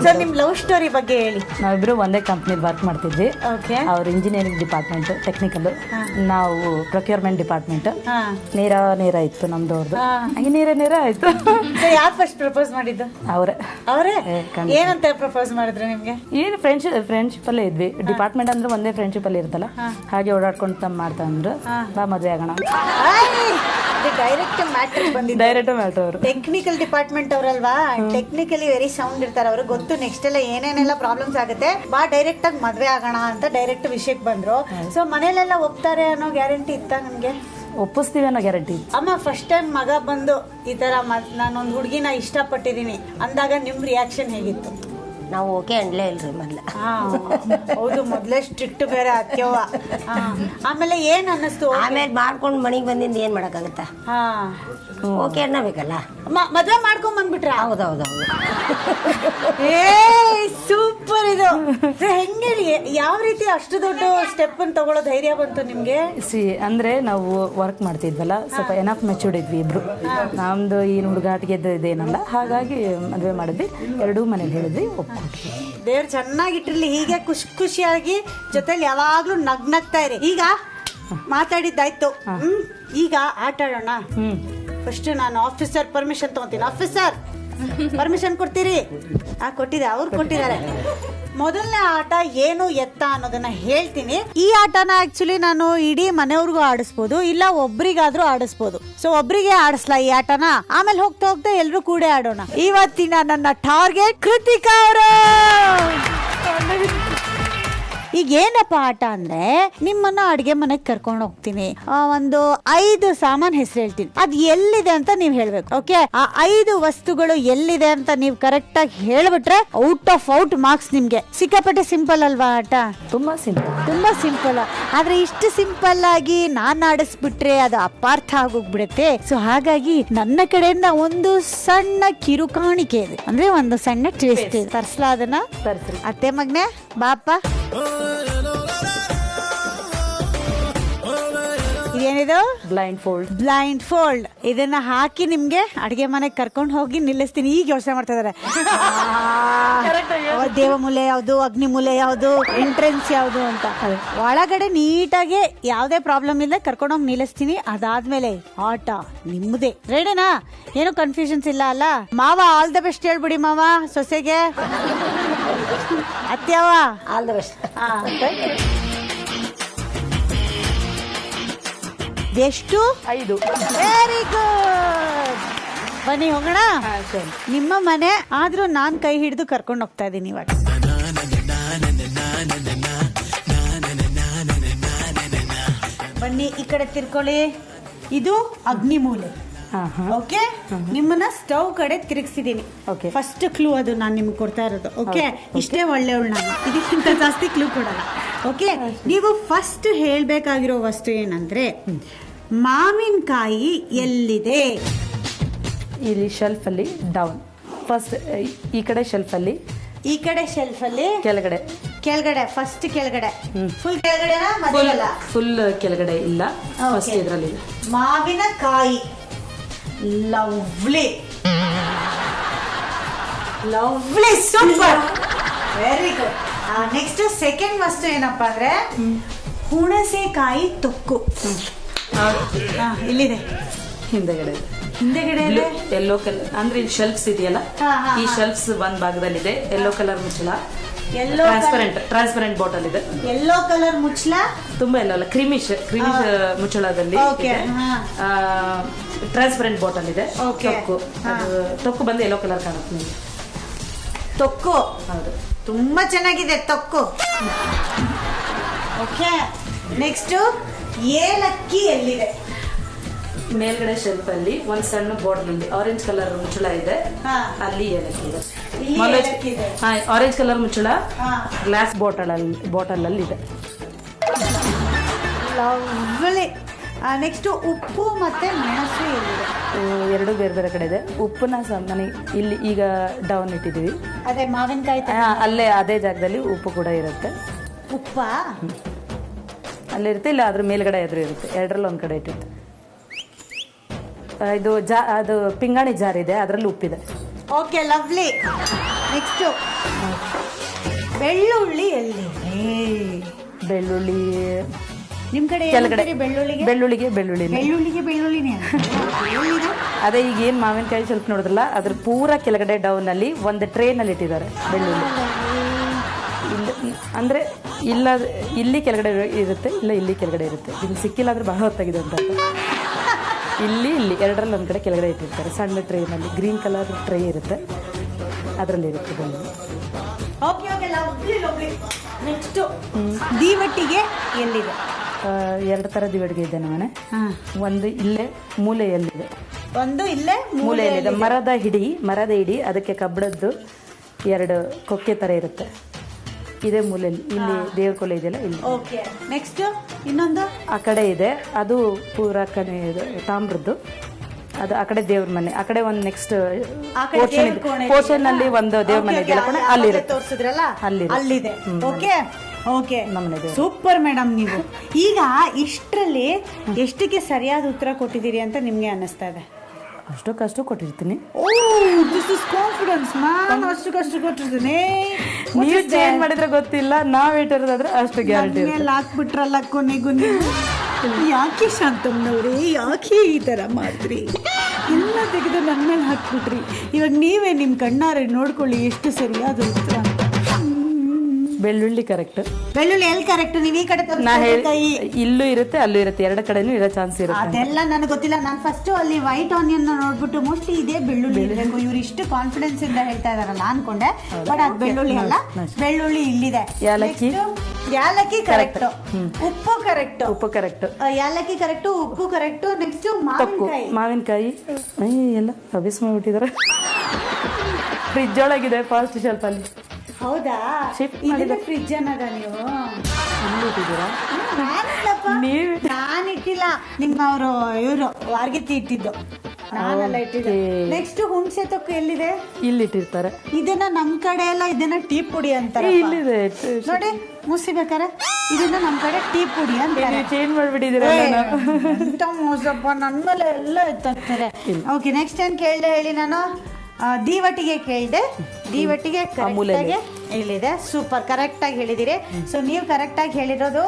ಸೊ ನಿಮ್ ಲವ್ ಸ್ಟೋರಿ ಬಗ್ಗೆ ಹೇಳಿ. ನಾವಿಬ್ರು ಒಂದೇ ಕಂಪ್ನಿಲಿ ವರ್ಕ್ ಮಾಡ್ತಿದ್ವಿ. ಓಕೆ. ಅವ್ರು ಇಂಜಿನಿಯರಿಂಗ್ ಡಿಪಾರ್ಟ್ಮೆಂಟ್ ಟೆಕ್ನಿಕಲ್, ನಾವು ಪ್ರೊಕ್ಯೂರ್ಮೆಂಟ್ ಡಿಪಾರ್ಟ್ಮೆಂಟ್. ನೇರ ಇತ್ತು ನಮ್ದು, ಅವ್ರದ್ದು ಹಂಗೆ ನೇರ ಆಯ್ತು. ಯಾರು ಫಸ್ಟ್ ಪ್ರಪೋಸ್ ಮಾಡಿದ್ದು? ಅವರೇ? ಏನಂತ ಪ್ರಪೋಸ್ ಮಾಡಿದ್ರು ನಿಮ್ಗೆ? ಏನು ಫ್ರೆಂಡ್ಶಿಪ್ ಅಲ್ಲೇ ಇದ್ವಿ. ಡಿಪಾರ್ಟ್ಮೆಂಟ್ ಅಂದ್ರೆ ಒಂದೇ ಫ್ರೆಂಡ್ಶಿಪ್ ಅಲ್ಲಿ ಇರ್ತಲ್ಲ, ಹಾಗೆ ಓಡಾಡ್ಕೊಂಡು ಮಾಡ್ತಾ ಅಂದ್ರು, ಬಾ ಮದ್ವೆ ಆಗೋಣ. ಡೈರೆಕ್ಟ್ ಮ್ಯಾಟ್ರ್ ಬಂದಿದ್ದು. Direct matter. ಅವರು ಟೆಕ್ನಿಕಲ್ ಡಿಪಾರ್ಟ್ಮೆಂಟ್ ಅವರಲ್ವಾ, ಟೆಕ್ನಿಕಲಿ ವೆರಿ ಸೌಂಡ್ ಇರ್ತಾರೆ ಅವರು. ಗೊತ್ತು ನೆಕ್ಸ್ಟ್ ಎಲ್ಲ ಏನೇನೆಲ್ಲ ಪ್ರಾಬ್ಲಮ್ಸ್ ಆಗುತ್ತೆ, ಬಾ ಡೈರೆಕ್ಟ್ ಆಗಿ ಮದ್ವೆ ಆಗೋಣ ಅಂತ ಡೈರೆಕ್ಟ್ ವಿಷಯಕ್ಕೆ ಬಂದ್ರು. ಸೊ ಮನೇಲೆಲ್ಲ ಒಪ್ತಾರೆ ಅನ್ನೋ ಗ್ಯಾರಂಟಿ ಇತ್ತ ನಿಮ್ಗೆ? ಒಪ್ಪಿಸ್ತೀವಿ ಅನ್ನೋ ಗ್ಯಾರಂಟಿ. ಅಮ್ಮ ಫಸ್ಟ್ ಟೈಮ್ ಮಗ ಬಂದು ಈ ತರ ನಾನೊಂದು ಹುಡುಗಿನ ಇಷ್ಟಪಟ್ಟಿದೀನಿ ಅಂದಾಗ ನಿಮ್ ರಿಯಾಕ್ಷನ್ ಹೇಗಿತ್ತು? ನಾವು ಓಕೆ ಅನ್ಲೇ ಇಲ್ರಿ ಮೊದ್ಲ. ಹೌದು, ಮೊದ್ಲೇ ಸ್ಟ್ರಿಕ್ಟ್ ಬೇರೆ ಅತ್ಯವ. ಆಮೇಲೆ ಏನ್ ಅನ್ನಿಸ್ತು? ಆಮೇಲೆ ಮಾಡ್ಕೊಂಡು ಮನೆಗೆ ಬಂದಿಂದ ಏನ್ ಮಾಡಕ್ಕಾಗತ್ತ? ಓಕೆ ಅನ್ನಬೇಕಲ್ಲ. ಮದ್ವೆ ಮಾಡ್ಕೊಂಡ್ ಬಂದ್ಬಿಟ್ರ? ಹೌದೌದೌದು. ಏ ಸೂಪರ್ ಇದು. ಹೆಂಗೆ, ಯಾವ ರೀತಿ ಅಷ್ಟು ದೊಡ್ಡ ಸ್ಟೆಪ್ ಅನ್ನು ತಗೊಳ್ಳೋ ಧೈರ್ಯ ಬಂತು ನಿಮ್ಗೆ? ಅಂದ್ರೆ ನಾವು ವರ್ಕ್ ಮಾಡ್ತಿದ್ವಲ್ಲ, ಸ್ವಲ್ಪ ಎನಫ್ ಮೆಚೂರ್ಡ್ ಇದ್ವಿ ಇಬ್ರು. ನಮ್ದು ಈ ಹುಡುಗಾಟಿಗೆ ಇದೇನಲ್ಲ, ಹಾಗಾಗಿ ಮದ್ವೆ ಮಾಡಿದ್ವಿ. ಎರಡೂ ಮನೇಲಿ ಹೇಳಿದ್ವಿ, ಒಪ್ಕೊಂಡ್ವಿ. ದೇವ್ರು ಚೆನ್ನಾಗಿಟ್ಟಿರ್ಲಿ, ಹೀಗೆ ಖುಷಿಯಾಗಿ ಜೊತೆಲಿ ಯಾವಾಗ್ಲೂ ನಗ್ನಗ್ತಾ ಇರಿ. ಈಗ ಮಾತಾಡಿದ್ದಾಯ್ತು, ಈಗ ಆಟ ಆಡೋಣ. ಫಸ್ಟ್ ನಾನು ಆಫೀಸರ್ ಪರ್ಮಿಷನ್ ತಗೊಂತೀನಿ. ಆಫೀಸರ್ ಪರ್ಮಿಷನ್ ಕೊಡ್ತೀರಿ? ಕೊಟ್ಟಿದೆ, ಅವ್ರು ಕೊಟ್ಟಿದ್ದಾರೆ. ಮೊದಲನೇ ಆಟ ಏನು ಎತ್ತ ಅನ್ನೋದನ್ನ ಹೇಳ್ತೀನಿ. ಈ ಆಟನ ಆಕ್ಚುಲಿ ನಾನು ಇಡೀ ಮನೆಯವ್ರಿಗೂ ಆಡಿಸ್ಬೋದು, ಇಲ್ಲ ಒಬ್ರಿಗಾದ್ರೂ ಆಡಿಸ್ಬೋದು. ಸೊ ಒಬ್ರಿಗೆ ಆಡಿಸ್ಲಾ ಈ ಆಟನ, ಆಮೇಲೆ ಹೋಗ್ತಾ ಹೋಗ್ತಾ ಎಲ್ರು ಕೂಡ ಆಡೋಣ. ಇವತ್ತಿನ ನನ್ನ ಟಾರ್ಗೆಟ್ ಕೃತಿಕಾ ಅವರು. ಈಗ ಏನಪ್ಪ ಆಟ ಅಂದ್ರೆ, ನಿಮ್ಮನ್ನ ಅಡಿಗೆ ಮನೆಗೆ ಕರ್ಕೊಂಡು ಹೋಗ್ತೀನಿ, ಒಂದು 5 ಸಾಮಾನ್ ಹೆಸರು ಹೇಳ್ತೀನಿ, ಅದ್ ಎಲ್ಲಿದೆ ಅಂತ ನೀವ್ ಹೇಳ್ಬೇಕು. ಓಕೆ, ಆ 5 ವಸ್ತುಗಳು ಎಲ್ಲಿದೆ ಅಂತ ನೀವ್ ಕರೆಕ್ಟ್ ಆಗಿ ಹೇಳ್ಬಿಟ್ರೆ ಔಟ್ ಆಫ್ ಔಟ್ ಮಾರ್ಕ್ಸ್ ನಿಮ್ಗೆ. ಸಿಕ್ಕಾಪಟ್ಟೆ ಸಿಂಪಲ್ ಅಲ್ವಾ ಆಟ? ತುಂಬಾ ಸಿಂಪಲ್. ಆದ್ರೆ ಇಷ್ಟು ಸಿಂಪಲ್ ಆಗಿ ನಾನ್ ಆಡಿಸ್ಬಿಟ್ರೆ ಅದು ಅಪಾರ್ಥ ಆಗೋಗ್ಬಿಡುತ್ತೆ. ಸೊ ಹಾಗಾಗಿ ನನ್ನ ಕಡೆಯಿಂದ ಒಂದು ಸಣ್ಣ ಕಿರುಕಾಣಿಕೆ ಇದೆ, ಅಂದ್ರೆ ಒಂದು ಸಣ್ಣ ಟ್ವಿಸ್ಟ್ ಇದೆ. ತರ್ಸ್ಲಾ ಅದನ್ನ? ಅತ್ತೆ ಮಗ್ನೆ ಬಾಪ. ಏನಿದು? Blind fold. ಇದನ್ನ ಹಾಕಿ ನಿಮ್ಗೆ ಅಡಿಗೆ ಮನೆಗೆ ಕರ್ಕೊಂಡು ಹೋಗಿ ನಿಲ್ಲಿಸ್ತೀನಿ. ಈಗ ಯೋಚನೆ ಮಾಡ್ತಾ ಇದಾರೆ, ದೇವಮೂಲೆ ಯಾವ್ದು, ಅಗ್ನಿಮೂಲೆ ಯಾವ್ದು, ಎಂಟ್ರೆನ್ಸ್ ಯಾವ್ದು ಅಂತ. ಒಳಗಡೆ ನೀಟಾಗಿ ಯಾವ್ದೇ ಪ್ರಾಬ್ಲಮ್ ಇಲ್ಲ ಕರ್ಕೊಂಡೋಗಿ ನಿಲ್ಲಿಸ್ತೀನಿ. ಅದಾದ್ಮೇಲೆ ಆಟ ನಿಮ್ಮದೇ. ರೆಡಿನಾ? ಏನು ಕನ್ಫ್ಯೂಷನ್ಸ್ ಇಲ್ಲ ಅಲ್ಲ? ಮಾವ ಆಲ್ ದ ಬೆಸ್ಟ್ ಹೇಳ್ಬಿಡಿ ಮಾವ ಸೊಸೆಗೆ. ಅತ್ಯವ ಆಲ್ ದ ಬೆಸ್ಟ್. ಎಷ್ಟು? 5. Very good. ಬನ್ನಿ ಹೋಗೋಣ. ನಿಮ್ಮ ಮನೆ ಆದ್ರೂ ನಾನ್ ಕೈ ಹಿಡಿದು ಕರ್ಕೊಂಡು ಹೋಗ್ತಾ ಇದ್ದೀನಿ ಇವಾಗ. ಬನ್ನಿ ಈ ಕಡೆ ತಿರ್ಕೊಳ್ಳಿ. ಇದು ಅಗ್ನಿಮೂಲೆ. ಓಕೆ, ನಿಮ್ಮನ್ನ ಸ್ಟವ್ ಕಡೆ ತಿರುಗಿಸಿದೀನಿ. ಫಸ್ಟ್ ಕ್ಲೂ ಅದು ನಾನು ನಿಮ್ಗೆ ಕೊಡ್ತಾ ಇರೋದು. ಓಕೆ, ಇಷ್ಟೇ ಒಳ್ಳೆಯವಳು ನಾನು, ಇದಕ್ಕಿಂತ ಜಾಸ್ತಿ ಕ್ಲೂ ಕೊಡಲ್ಲ. ಓಕೆ, ನೀವು ಫಸ್ಟ್ ಹೇಳ್ಬೇಕಾಗಿರೋ ವಸ್ತು ಏನಂದ್ರೆ, ಮಾವಿನಕಾಯಿ ಎಲ್ಲಿದೆ? ಇಲ್ಲಿ ಶೆಲ್ಫ್ ಅಲ್ಲಿ ಡೌನ್. ಫಸ್ಟ್ ಈ ಕಡೆ ಶೆಲ್ಫ್ ಅಲ್ಲಿ, ಈ ಕಡೆ ಶೆಲ್ಫ್ ಅಲ್ಲಿ ಕೆಳಗಡೆ. ಫಸ್ಟ್ ಕೆಳಗಡೆ. ಫುಲ್ ಫುಲ್ ಕೆಳಗಡೆ ಇಲ್ಲ, ಫಸ್ಟ್ ಇದರಲ್ಲಿ ಮಾವಿನಕಾಯಿ. Lovely, super, very good. Next second ವಸ್ತು ಏನಪ್ಪಾ ಅಂದ್ರೆ, ಹುಣಸೆಕಾಯಿ ತೊಕ್ಕು. ಇಲ್ಲಿದೆ ಹಿಂದೆಗಡೆ ಯೆಲ್ಲೋ ಕಲರ್. ಅಂದ್ರೆ ಇಲ್ಲಿ ಶೆಲ್ಫ್ಸ್ ಇದೆಯಲ್ಲ, ಈ ಶೆಲ್ಫ್ಸ್ ಒಂದ್ ಭಾಗದಲ್ಲಿದೆ. ಯೆಲ್ಲೋ ಕಲರ್ ಮುಚ್ಚಳ, ಟ್ರಾನ್ಸ್ಪರೆಂಟ್ ಬಾಟಲ್ ಇದೆ. ಯೆಲ್ಲೋ ಕಲರ್ ಮುಚ್ಚಳ, ತುಂಬಾ ಎಲ್ಲ ಅಲ್ಲ, ಕ್ರೀಮಿಶ್ ಮುಚ್ಚಳದಲ್ಲಿ ಟ್ರಾನ್ಸ್ಪರೆಂಟ್ ಬಾಟಲ್ ಇದೆ. ತೊಕ್ಕು ಬಂದು ಯೆಲ್ಲೋ ಕಲರ್ ಕಾಣುತ್ತೆ ನಿಮಗೆ. ತೊಕ್ಕು, ಹೌದು, ತುಂಬಾ ಚೆನ್ನಾಗಿದೆ ತೊಕ್ಕು. ಓಕೆ, ನೆಕ್ಸ್ಟ್ ಏಲಕ್ಕಿ ಎಲ್ಲಿದೆ? ಮೇಲ್ಗಡೆ ಶೆಲ್ಫ್ ಅಲ್ಲಿ ಒಂದ್ ಸಣ್ಣ ಬಾಟಲ್ ಅಲ್ಲಿ ಆರೆಂಜ್ ಕಲರ್ ಮುಚ್ಚಳ ಇದೆ, ಅಲ್ಲಿ ಏಲಕ್ಕಿ ಇದೆ. ಆರೆಂಜ್ ಕಲರ್ ಮುಚ್ಚಳ ಗ್ಲಾಸ್ ಬಾಟಲ್ ಅಲ್ಲಿ ಇದೆ. ಲವ್ಲಿ. ನೆಕ್ಸ್ಟ್ ಉಪ್ಪು ಮತ್ತೆ ಮೆಣಸು ಎಲ್ಲಿದೆ? ಎರಡು ಬೇರೆ ಬೇರೆ ಕಡೆ ಇದೆ. ಉಪ್ಪನ್ನ ಮನೆ ಇಲ್ಲಿ ಈಗ ಡೌನ್ ಇಟ್ಟಿದ್ದೀವಿ. ಅದೇ ಮಾವಿನಕಾಯಿ ಅಲ್ಲೇ ಅದೇ ಜಾಗದಲ್ಲಿ ಉಪ್ಪು ಕೂಡ ಇರುತ್ತೆ. ಉಪ್ಪ ಅಲ್ಲಿರುತ್ತೆ, ಇಲ್ಲ ಅದ್ರ ಮೇಲ್ಗಡೆ ಎದುರು ಇರುತ್ತೆ. ಎರಡರಲ್ಲಿ ಒಂದ್ ಕಡೆ ಇಟ್ಟಿರುತ್ತೆ. ಇದು ಅದು ಪಿಂಗಾಣಿ ಜಾರ್ ಇದೆ, ಅದರಲ್ಲಿ ಉಪ್ಪಿದೆ. Okay, lovely. ನೆಕ್ಸ್ಟ್ ಬೆಳ್ಳುಳ್ಳಿ ಎಲ್ಲಿ? ಬೆಳ್ಳುಳ್ಳಿ ನಿಮ್ ಕಡೆ ಕೆಳಗಡೆ. ಬೆಳ್ಳುಳ್ಳಿಗೆ ಬೆಳ್ಳುಳ್ಳಿನೇ ಅದೇ ಈಗ ಏನ್ ಮಾವಿನಕಾಯಿ ಸ್ವಲ್ಪ ನೋಡಿದ್ರಲ್ಲ, ಅದ್ರ ಪೂರ ಕೆಳಗಡೆ ಡೌನ್ ಅಲ್ಲಿ ಒಂದು ಟ್ರೇನಲ್ಲಿ ಇಟ್ಟಿದ್ದಾರೆ ಬೆಳ್ಳುಳ್ಳಿ. ಅಂದ್ರೆ ಇಲ್ಲ ಇಲ್ಲಿ ಕೆಳಗಡೆ ಇರುತ್ತೆ, ಇಲ್ಲ ಇಲ್ಲಿ ಕೆಳಗಡೆ ಇರುತ್ತೆ. ಇಲ್ಲಿ ಸಿಕ್ಕಿಲ್ಲ ಅಂದ್ರೆ ಬಹಳ ಹೊತ್ತಾಗಿದೆ ಅಂತ. ಇಲ್ಲಿ ಎರಡರಲ್ಲಿ ಒಂದ್ ಕಡೆ ಕೆಳಗಡೆ ಇಟ್ಟಿರ್ತಾರೆ ಸಣ್ಣ ಟ್ರೇನಲ್ಲಿ. ಗ್ರೀನ್ ಕಲರ್ ಟ್ರೇ ಇರುತ್ತೆ, ಅದರಲ್ಲಿ ಇರುತ್ತೆ ಬೆಳ್ಳುಳ್ಳಿ. ನೆಕ್ಸ್ಟ್ ದೀವಟ್ಟಿಗೆ ಎಲ್ಲಿದೆ? ಎರಡು ತರ ದಿವಡಿಗೆ ಇದೆ ನಮ್ಮನೆ. ಒಂದು ಇಲ್ಲೇ ಮೂಲೆಯಲ್ಲಿದೆ, ಒಂದು ಇಲ್ಲೇ ಮೂಲೆಯಲ್ಲಿದೆ. ಮರದ ಹಿಡಿ ಅದಕ್ಕೆ ಕಬ್ಬಣದ್ದು ಎರಡು ಕೊಕ್ಕೆ ತರ ಇರುತ್ತೆ. ಇದೇ ಮೂಲೆಯಲ್ಲಿ, ಇಲ್ಲಿ ದೇವ್ರ ಕೊಲೆ ಇದೆಯಲ್ಲ ಇಲ್ಲಿ. ಓಕೆ, ನೆಕ್ಸ್ಟ್ ಇನ್ನೊಂದು ಆ ಕಡೆ ಇದೆ, ಅದು ಪೂರ ಕಣೆ ತಾಮ್ರದ್ದು. ಅದು ಆ ಕಡೆ ದೇವ್ರ ಮನೆ, ಆ ಕಡೆ ಒಂದು ನೆಕ್ಸ್ಟ್ ಪೋರ್ಷನ್ ಅಲ್ಲಿ ಒಂದು ದೇವ್ರ ಮನೆ ಇದೆಯಲ್ಲ, ಅಲ್ಲಿ ತೋರಿಸಿದ್ರಲ್ಲ, ಅಲ್ಲಿದೆ. Okay okay, super madam. ನೀವು ಈಗ ಇಷ್ಟರಲ್ಲಿ ಎಷ್ಟಕ್ಕೆ ಸರಿಯಾದ ಉತ್ತರ ಕೊಟ್ಟಿದ್ದೀರಿ ಅಂತ ನಿಮ್ಗೆ ಅನ್ನಿಸ್ತಾ ಇದೆ? ಅಷ್ಟಕ್ಕಷ್ಟು ಕೊಟ್ಟಿರ್ತೀನಿ. This is confidence. ನಾನು ಅಷ್ಟಕ್ಕಷ್ಟು ಕೊಟ್ಟಿರ್ತೀನಿ. ನೀವು ಚೇಂಜ್ ಮಾಡಿದ್ರೆ ಗೊತ್ತಿಲ್ಲ, ನಾವ್ ಇಟ್ಟಿರೋದಾದ್ರೆ ಅಷ್ಟು ಗ್ಯಾರಂಟಿ. ಹಾಕ್ಬಿಟ್ರಲ್ಲ ಕೊನೆಗೂ ನೀವು. ಯಾಕೆ ಶಾಂತಮ್ಮನವ್ರಿ, ಯಾಕೆ ಈ ತರ ಮಾಡಿದ್ರಿ? ಎಲ್ಲ ತೆಗೆದು ನನ್ನ ಮೇಲೆ ಹಾಕ್ಬಿಟ್ರಿ. ಇವಾಗ ನೀವೇ ನಿಮ್ ಕಣ್ಣಾರೆ ನೋಡ್ಕೊಳ್ಳಿ ಎಷ್ಟು ಸರಿಯಾದ ಉತ್ತರ ಅಂತ. ಬೆಳ್ಳುಳ್ಳಿ ಕರೆಕ್ಟ್. ಬೆಳ್ಳುಳ್ಳಿ ಎಲ್ಲಿ ಕರೆಕ್ಟ್? ನೀವು ಈ ಕಡೆ ಇಲ್ಲೂ ಇರುತ್ತೆ, ಅಲ್ಲೂ ಇರುತ್ತೆ, ಎರಡು ಕಡೆನೂ ಇರೋ ಚಾನ್ಸ್ ಇರುತ್ತೆ. ಅದೆಲ್ಲ ನನಗೆ ಗೊತ್ತಿಲ್ಲ. ನಾನು ಫಸ್ಟ್ ಅಲ್ಲಿ ವೈಟ್ ಆನಿಯನ್ ನೋಡ್ಬಿಟ್ಟು ಮೋಸ್ಟ್ಲಿ ಇದೇ ಬೆಳ್ಳುಳ್ಳಿ ಇರಬೇಕು, ಇವ್ರು ಇಷ್ಟು ಕಾನ್ಫಿಡೆನ್ಸ್ ಇಂದ ಹೇಳ್ತಾ ಇದಾರಲ್ಲ ಅನ್ಕೊಂಡೆ. ಬಟ್ ಅದು ಬೆಳ್ಳುಳ್ಳಿ ಅಲ್ಲ, ಬೆಳ್ಳುಳ್ಳಿ ಇಲ್ಲಿದೆ. ಯಾಲಕ್ಕಿ ಕರೆಕ್ಟ್, ಉಪ್ಪು ಕರೆಕ್ಟ್, ಯಾಲಕ್ಕಿ ಕರೆಕ್ಟ್, ಉಪ್ಪು ಕರೆಕ್ಟ್. ನೆಕ್ಸ್ಟ್ ಮಾವಿನಕಾಯಿ ಎಲ್ಲ ಅಭಿಸ್ ಮಾಡ್ಬಿಟ್ಟಿದಾರೆ. ಫ್ರಿಜ್ ಒಳಗಿದೆ ಫಾಸ್ಟ್ ಶೆಲ್ಫ್ ಅಲ್ಲಿ. ಹೌದಾ? ಫ್ರಿಜ್ ಅನ್ನದ ನೀವು ನಾನಿಟ್ಟಿಲ್ಲ, ನಿಮ್ಮವರು ಇವರು ವಾರ್ಗಿತಿ ಇಟ್ಟಿದ್ದು, ನಾನೆಲ್ಲ ಇಟ್ಟಿದ್ದೆ. ನೆಕ್ಸ್ಟ್ ಹುಣಸೆ ತೊಕ್ಕು ಎಲ್ಲಿದೆ? ಇಲ್ಲಿ ಇಟ್ಟಿರ್ತಾರೆ. ಇದನ್ನ ನಮ್ ಕಡೆ ಎಲ್ಲ ಇದನ್ನ ಟೀ ಪುಡಿ ಅಂತಾರೆ. ಇಲ್ಲಿದೆ ನೋಡಿ, ಮುಸಿಬೇಕಾರೆ ಇದನ್ನ ನಮ್ ಕಡೆ ಟೀ ಪುಡಿ ಅಂತ ಚೇಂಜ್ ಮಾಡ್ಬಿಟ್ಟಿದ್ದೀರ. ಮೋಸಪ್ಪ, ನನ್ ಮೇಲೆ ಎಲ್ಲ ಎತ್ತಾಕ್ತಾರೆ. ಓಕೆ, ನೆಕ್ಸ್ಟ್ ಏನ್ ಕೇಳ್ದೆ ಹೇಳಿ? ನಾನು ದೀವಟಿಗೆ ಕೇಳಿದೆ. ದೀವಟಿಗೆ ಹೇಳಿದೆ. ಸೂಪರ್, ಕರೆಕ್ಟ್ ಆಗಿ ಹೇಳಿದಿರಿ. ಸೊ ನೀವು ಕರೆಕ್ಟ್ ಆಗಿ ಹೇಳಿರೋದು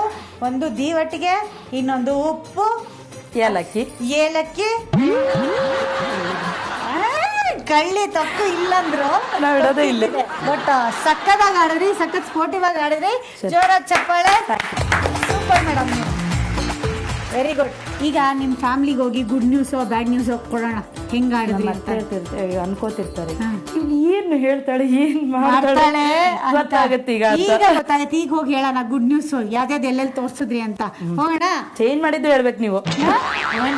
ಒಂದು ದೀವಟಿಗೆ, ಇನ್ನೊಂದು ಉಪ್ಪು, ಏಲಕ್ಕಿ. ಕಳ್ಳಿ ತಪ್ಪು ಇಲ್ಲಂದ್ರು ನಾವ್ ಇಡೋದೇ ಇಲ್ಲ. ಬಟ್ ಸಕ್ಕದಾಗ ಆಡಿದ್ರಿ, ಸಕ್ಕತ್ ಸ್ಪೋರ್ಟಿವ್ ಆಗಿ ಆಡಿದ್ರಿ. ಜೋರಾದ ಚಪ್ಪಾಳೆ. Super madam, very good. ಈಗ ನಿಮ್ ಫ್ಯಾಮಿಲಿಗೆ ಹೋಗಿ ಗುಡ್ ನ್ಯೂಸ್ ಬ್ಯಾಡ್ ನ್ಯೂಸ್ ಕೊಡೋಣ, ಹೆಂಗ ಆಡಿದ್ರಿ ಅಂತ ಅನ್ಕೋತಿರ್ತಾರೆ. ಏನು ಹೇಳ್ತಾಳೆ, ಏನ್ ಮಾಡ್ತಾಳೆ ಗೊತ್ತಾಗತ್ತೆ. ಈಗ ಗೊತ್ತಾಗತ್ತೆ. ಈಗ ಹೋಗಿ ಹೇಳೋಣ ಗುಡ್ ನ್ಯೂಸ್ ಯಾವ್ದಾವ್ದು ಎಲ್ಲೆಲ್ಲಿ ತೋರ್ಸಿದ್ರಿ ಅಂತ. ಹೋಗೋಣ. ಚೇಂಜ್ ಮಾಡಿದ್ದು ಹೇಳ್ಬೇಕು ನೀವು.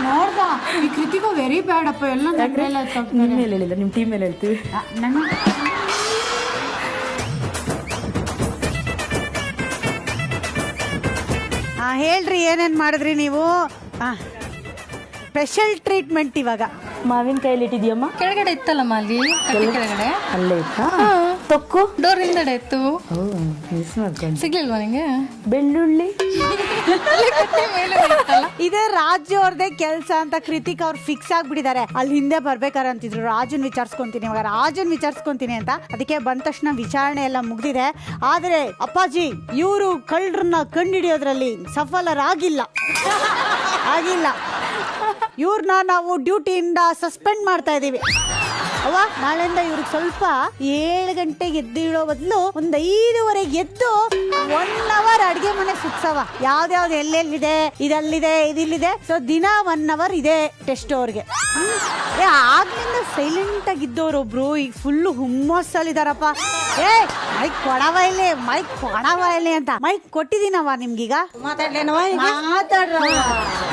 ನೋಡ್ದ ಈ ಕೃತಿಗೂ ವೆರಿ ಬ್ಯಾಡ್ ಅಪ್ಪ. ಎಲ್ಲ ನಿಮ್ಮ ಮೇಲೆ ಹೇಳಿಲ್ಲ, ನಿಮ್ ಟೀಮ್ ಮೇಲೆ ಹೇಳ್ತೀವಿ. ಹೇಳ್ರಿ, ಏನೇನ್ ಮಾಡಿದ್ರಿ ನೀವು? ಸ್ಪೆಷಲ್ ಟ್ರೀಟ್ಮೆಂಟ್ ಇವಾಗ. ಮಾವಿನಕಾಯಲ್ಲಿ ಇಟ್ಟಿದ್ಯಮ್ಮ? ಕೆಳಗಡೆ ಇತ್ತಲ್ಲಮ್ಮ, ಅಲ್ಲಿ ಕೆಳಗಡೆ ಅಲ್ಲೇ ಇತ್ತಾ? ತೊಕ್ಕು ಡೋರ್ ಹಿಂದಡೆ ಇತ್ತು, ಸಿಗ್ಲಿಲ್ವಾ ನಿಂಗೆ? ಬೆಳ್ಳುಳ್ಳಿ ಇದೇ ರಾಜು ಅವ್ರದೇ ಕೆಲ್ಸ ಅಂತ ಕೃತಿಕ್ ಅವ್ರು ಫಿಕ್ಸ್ ಆಗ್ಬಿಟ್ಟಿದ್ದಾರೆ. ಅಲ್ಲಿ ಹಿಂದೆ ಬರ್ಬೇಕಾರೆ ಅಂತಿದ್ರು, ರಾಜನ್ ವಿಚಾರಿಸ್ಕೊಂತೀನಿ ಅಂತ. ಅದಕ್ಕೆ ಬಂದ ತಕ್ಷಣ ವಿಚಾರಣೆ ಎಲ್ಲ ಮುಗ್ದಿದೆ. ಆದ್ರೆ ಅಪ್ಪಾಜಿ ಇವರು ಕಳ್ಳರನ್ನ ಕಂಡುಹಿಡಿಯೋದ್ರಲ್ಲಿ ಸಫಲರಾಗಿಲ್ಲ. ಇವ್ರನ್ನ ನಾವು ಡ್ಯೂಟಿಯಿಂದ ಸಸ್ಪೆಂಡ್ ಮಾಡ್ತಾ ಇದೀವಿ. ಅವ್ವ, ನಾಳೆಯಿಂದ ಇವ್ರಿಗೆ ಸ್ವಲ್ಪ 7 ಗಂಟೆಗೆ ಎದ್ದು ಬದಲು ಒಂದು 5:15 ಎದ್ದು 1 ಅವರ್ ಅಡ್ಗೆ ಮನೆ ಸುತ್ಸವ. ಯಾವ್ದಾವ್ದು ಎಲ್ಲೆಲ್ಲಿದೆ, ಇದಲ್ಲಿದೆ, ಇದಿಲ್ಲಿದೆ. ಸೊ ದಿನ 1 ಅವರ್ ಇದೆ ಟೆಸ್ಟ್ ಅವ್ರಿಗೆ. ಆಗ್ಲಿಂದ ಸೈಲೆಂಟ್ ಆಗಿದ್ದವ್ರು ಒಬ್ರು ಈಗ ಫುಲ್ ಹುಮ್ಮಸ್ಸಲ್ಲಿದಾರಪ್ಪ. ಮೈಕ್ ಕೊಡವ ಇಲ್ಲಿ ಅಂತ. ಮೈಕ್ ಕೊಟ್ಟಿದ್ದೀನವ ನಿಮ್ಗೀಗ.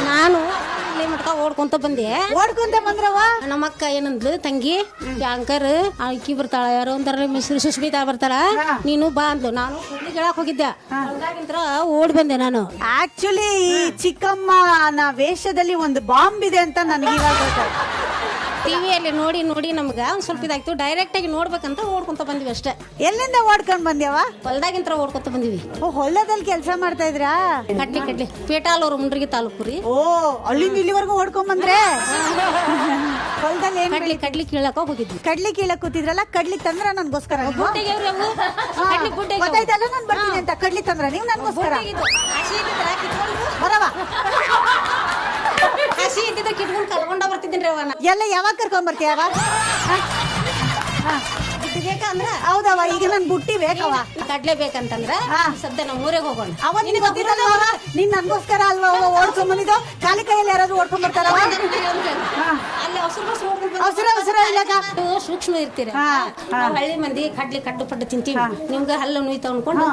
ನಾನು ಅಲ್ಲಿ ಮಟ್ಕ ಓಡ್ಕೊಂತ ಬಂದೆ. ಓಡ್ಕೊಂತ ಬಂದ್ರವ? ನಮ್ಮ ಅಕ್ಕ ಏನಂದ್ಲು, ತಂಗಿ ಯಾಂಕರ್ ಆಕಿ ಬರ್ತಾಳ, ಯಾರೋ ಒಂದರ ಮಿಸ್ರು ಸುಸ್ಮಿತಾ ಬರ್ತಾಳ, ನೀನು ಬಾ ಅಂದ್ಲು. ನಾನು ಕೂಡ್ಲಿ ಗೆಳಕ್ ಹೋಗಿದ್ದೆ, ಹಂಗಾಗಿಂತ್ರ ಓಡ್ ಬಂದೆ ನಾನು. ಆಕ್ಚುಲಿ ಈ ಚಿಕ್ಕಮ್ಮನ ವೇಷದಲ್ಲಿ ಒಂದು ಬಾಂಬ್ ಇದೆ ಅಂತ ನನಗೆ ಇವಾಗ ಗೊತ್ತಾಯ್ತು. ಟಿವಿಯಲ್ಲಿ ನೋಡಿ ನೋಡಿ ನಮ್ಗ ಒಂದ್ ಸ್ವಲ್ಪ ಇದಾಯ್ತು. ಡೈರೆಕ್ಟ್ ಆಗಿ ನೋಡ್ಬೇಕಂತ ಓಡ್ಕೊಂತ ಬಂದಿವಿ ಅಷ್ಟೇ. ಎಲ್ಲಿಂದ ಓಡ್ಕೊಂಡ್ ಬಂದ್ಯಾವ? ಹೊಲ್ದಾಗಿಂತ್ರ ಓಡ್ಕೊಂತ ಬಂದಿವಿ. ಓ, ಹೊಲದಲ್ಲಿ ಕೆಲಸ ಮಾಡ್ತಾ ಇದ್ರಾ? ಕಡ್ಲಿ ಪೇಟಾಲೂರು ಮುಂಡ್ರಿಗೆ ತಾಲೂಕು ರೀ. ಓ, ಅಲ್ಲಿಂದ ಇಲ್ಲಿವರೆಗೂ ಓಡ್ಕೊಂಡ್ ಬಂದ್ರೆ? ಹೊಲದಲ್ಲಿ ಏನ್ ಕಡ್ಲಿ ಕೀಳಕ ಹೋಗಿದ್ವಿ. ಕಡ್ಲಿ ಕೀಳಕ್ ಕೂತಿದ್ರಲ್ಲ, ಕಡ್ಲಿ ತಂದ್ರ ನನ್ಗೋಸ್ಕರ? ಗೊತ್ತಾಯ್ತಲ್ಲ ನಾನ್ ಬರ್ತೀನಿ ಅಂತ. ಕಡ್ಲಿ ತಂದ್ರ ನೀವು ನನ್ಗೋಸ್ಕರ? ಬರವ ಹಸಿ ಇದ್ದಿದ್ದ ಕಿಟ್ಕೊಂಡು ಕರ್ಕೊಂಡ ಬರ್ತಿದ್ದೀನಿ ಎಲ್ಲ ಯಾವಾಗ ಕರ್ಕೊಂಡ್ ಬರ್ತೀಯ? ಬೇಕಂದ್ರ ಹೌದವ, ಈಗ ನನ್ ಬುಟ್ಟಿ ಬೇಕವ. ಕಡ್ಲೆ ಬೇಕಂತಂದ್ರ ಸದ್ಯ ನಮ್ಮ ಊರಿಗೆ ಹೋಗೋಣ. ಅವ ನಿನ್ ಗೊತ್ತಿರಲ್ಲ, ನೀನ್ ನನ್ಗೋಸ್ಕರ ಅಲ್ವಾ ಓಡ್ಕೊಂಡ್ ಬಂದಿದ್ದು? ಖಾಲಿ ಕೈಯಲ್ಲಿ ಯಾರಾದ್ರೂ ಓಡ್ಕೊಂಡ್ ಬರ್ತಾರವ? ಅಲ್ಲಿ ಅವಸರ ಇಲ್ಲಕ ಸೂಕ್ಷ್ಮ ಇರ್ತೀರ. ಹಳ್ಳಿ ಮಂದಿ ಕಡ್ಲಿ ಕಡ್ಡು ಪಡ್ಡು ತಿಂತೀವಿ, ನಿಮ್ಗ ಹಲ್ಲು ನುಯ್ತ ಅನ್ಕೊಂಡು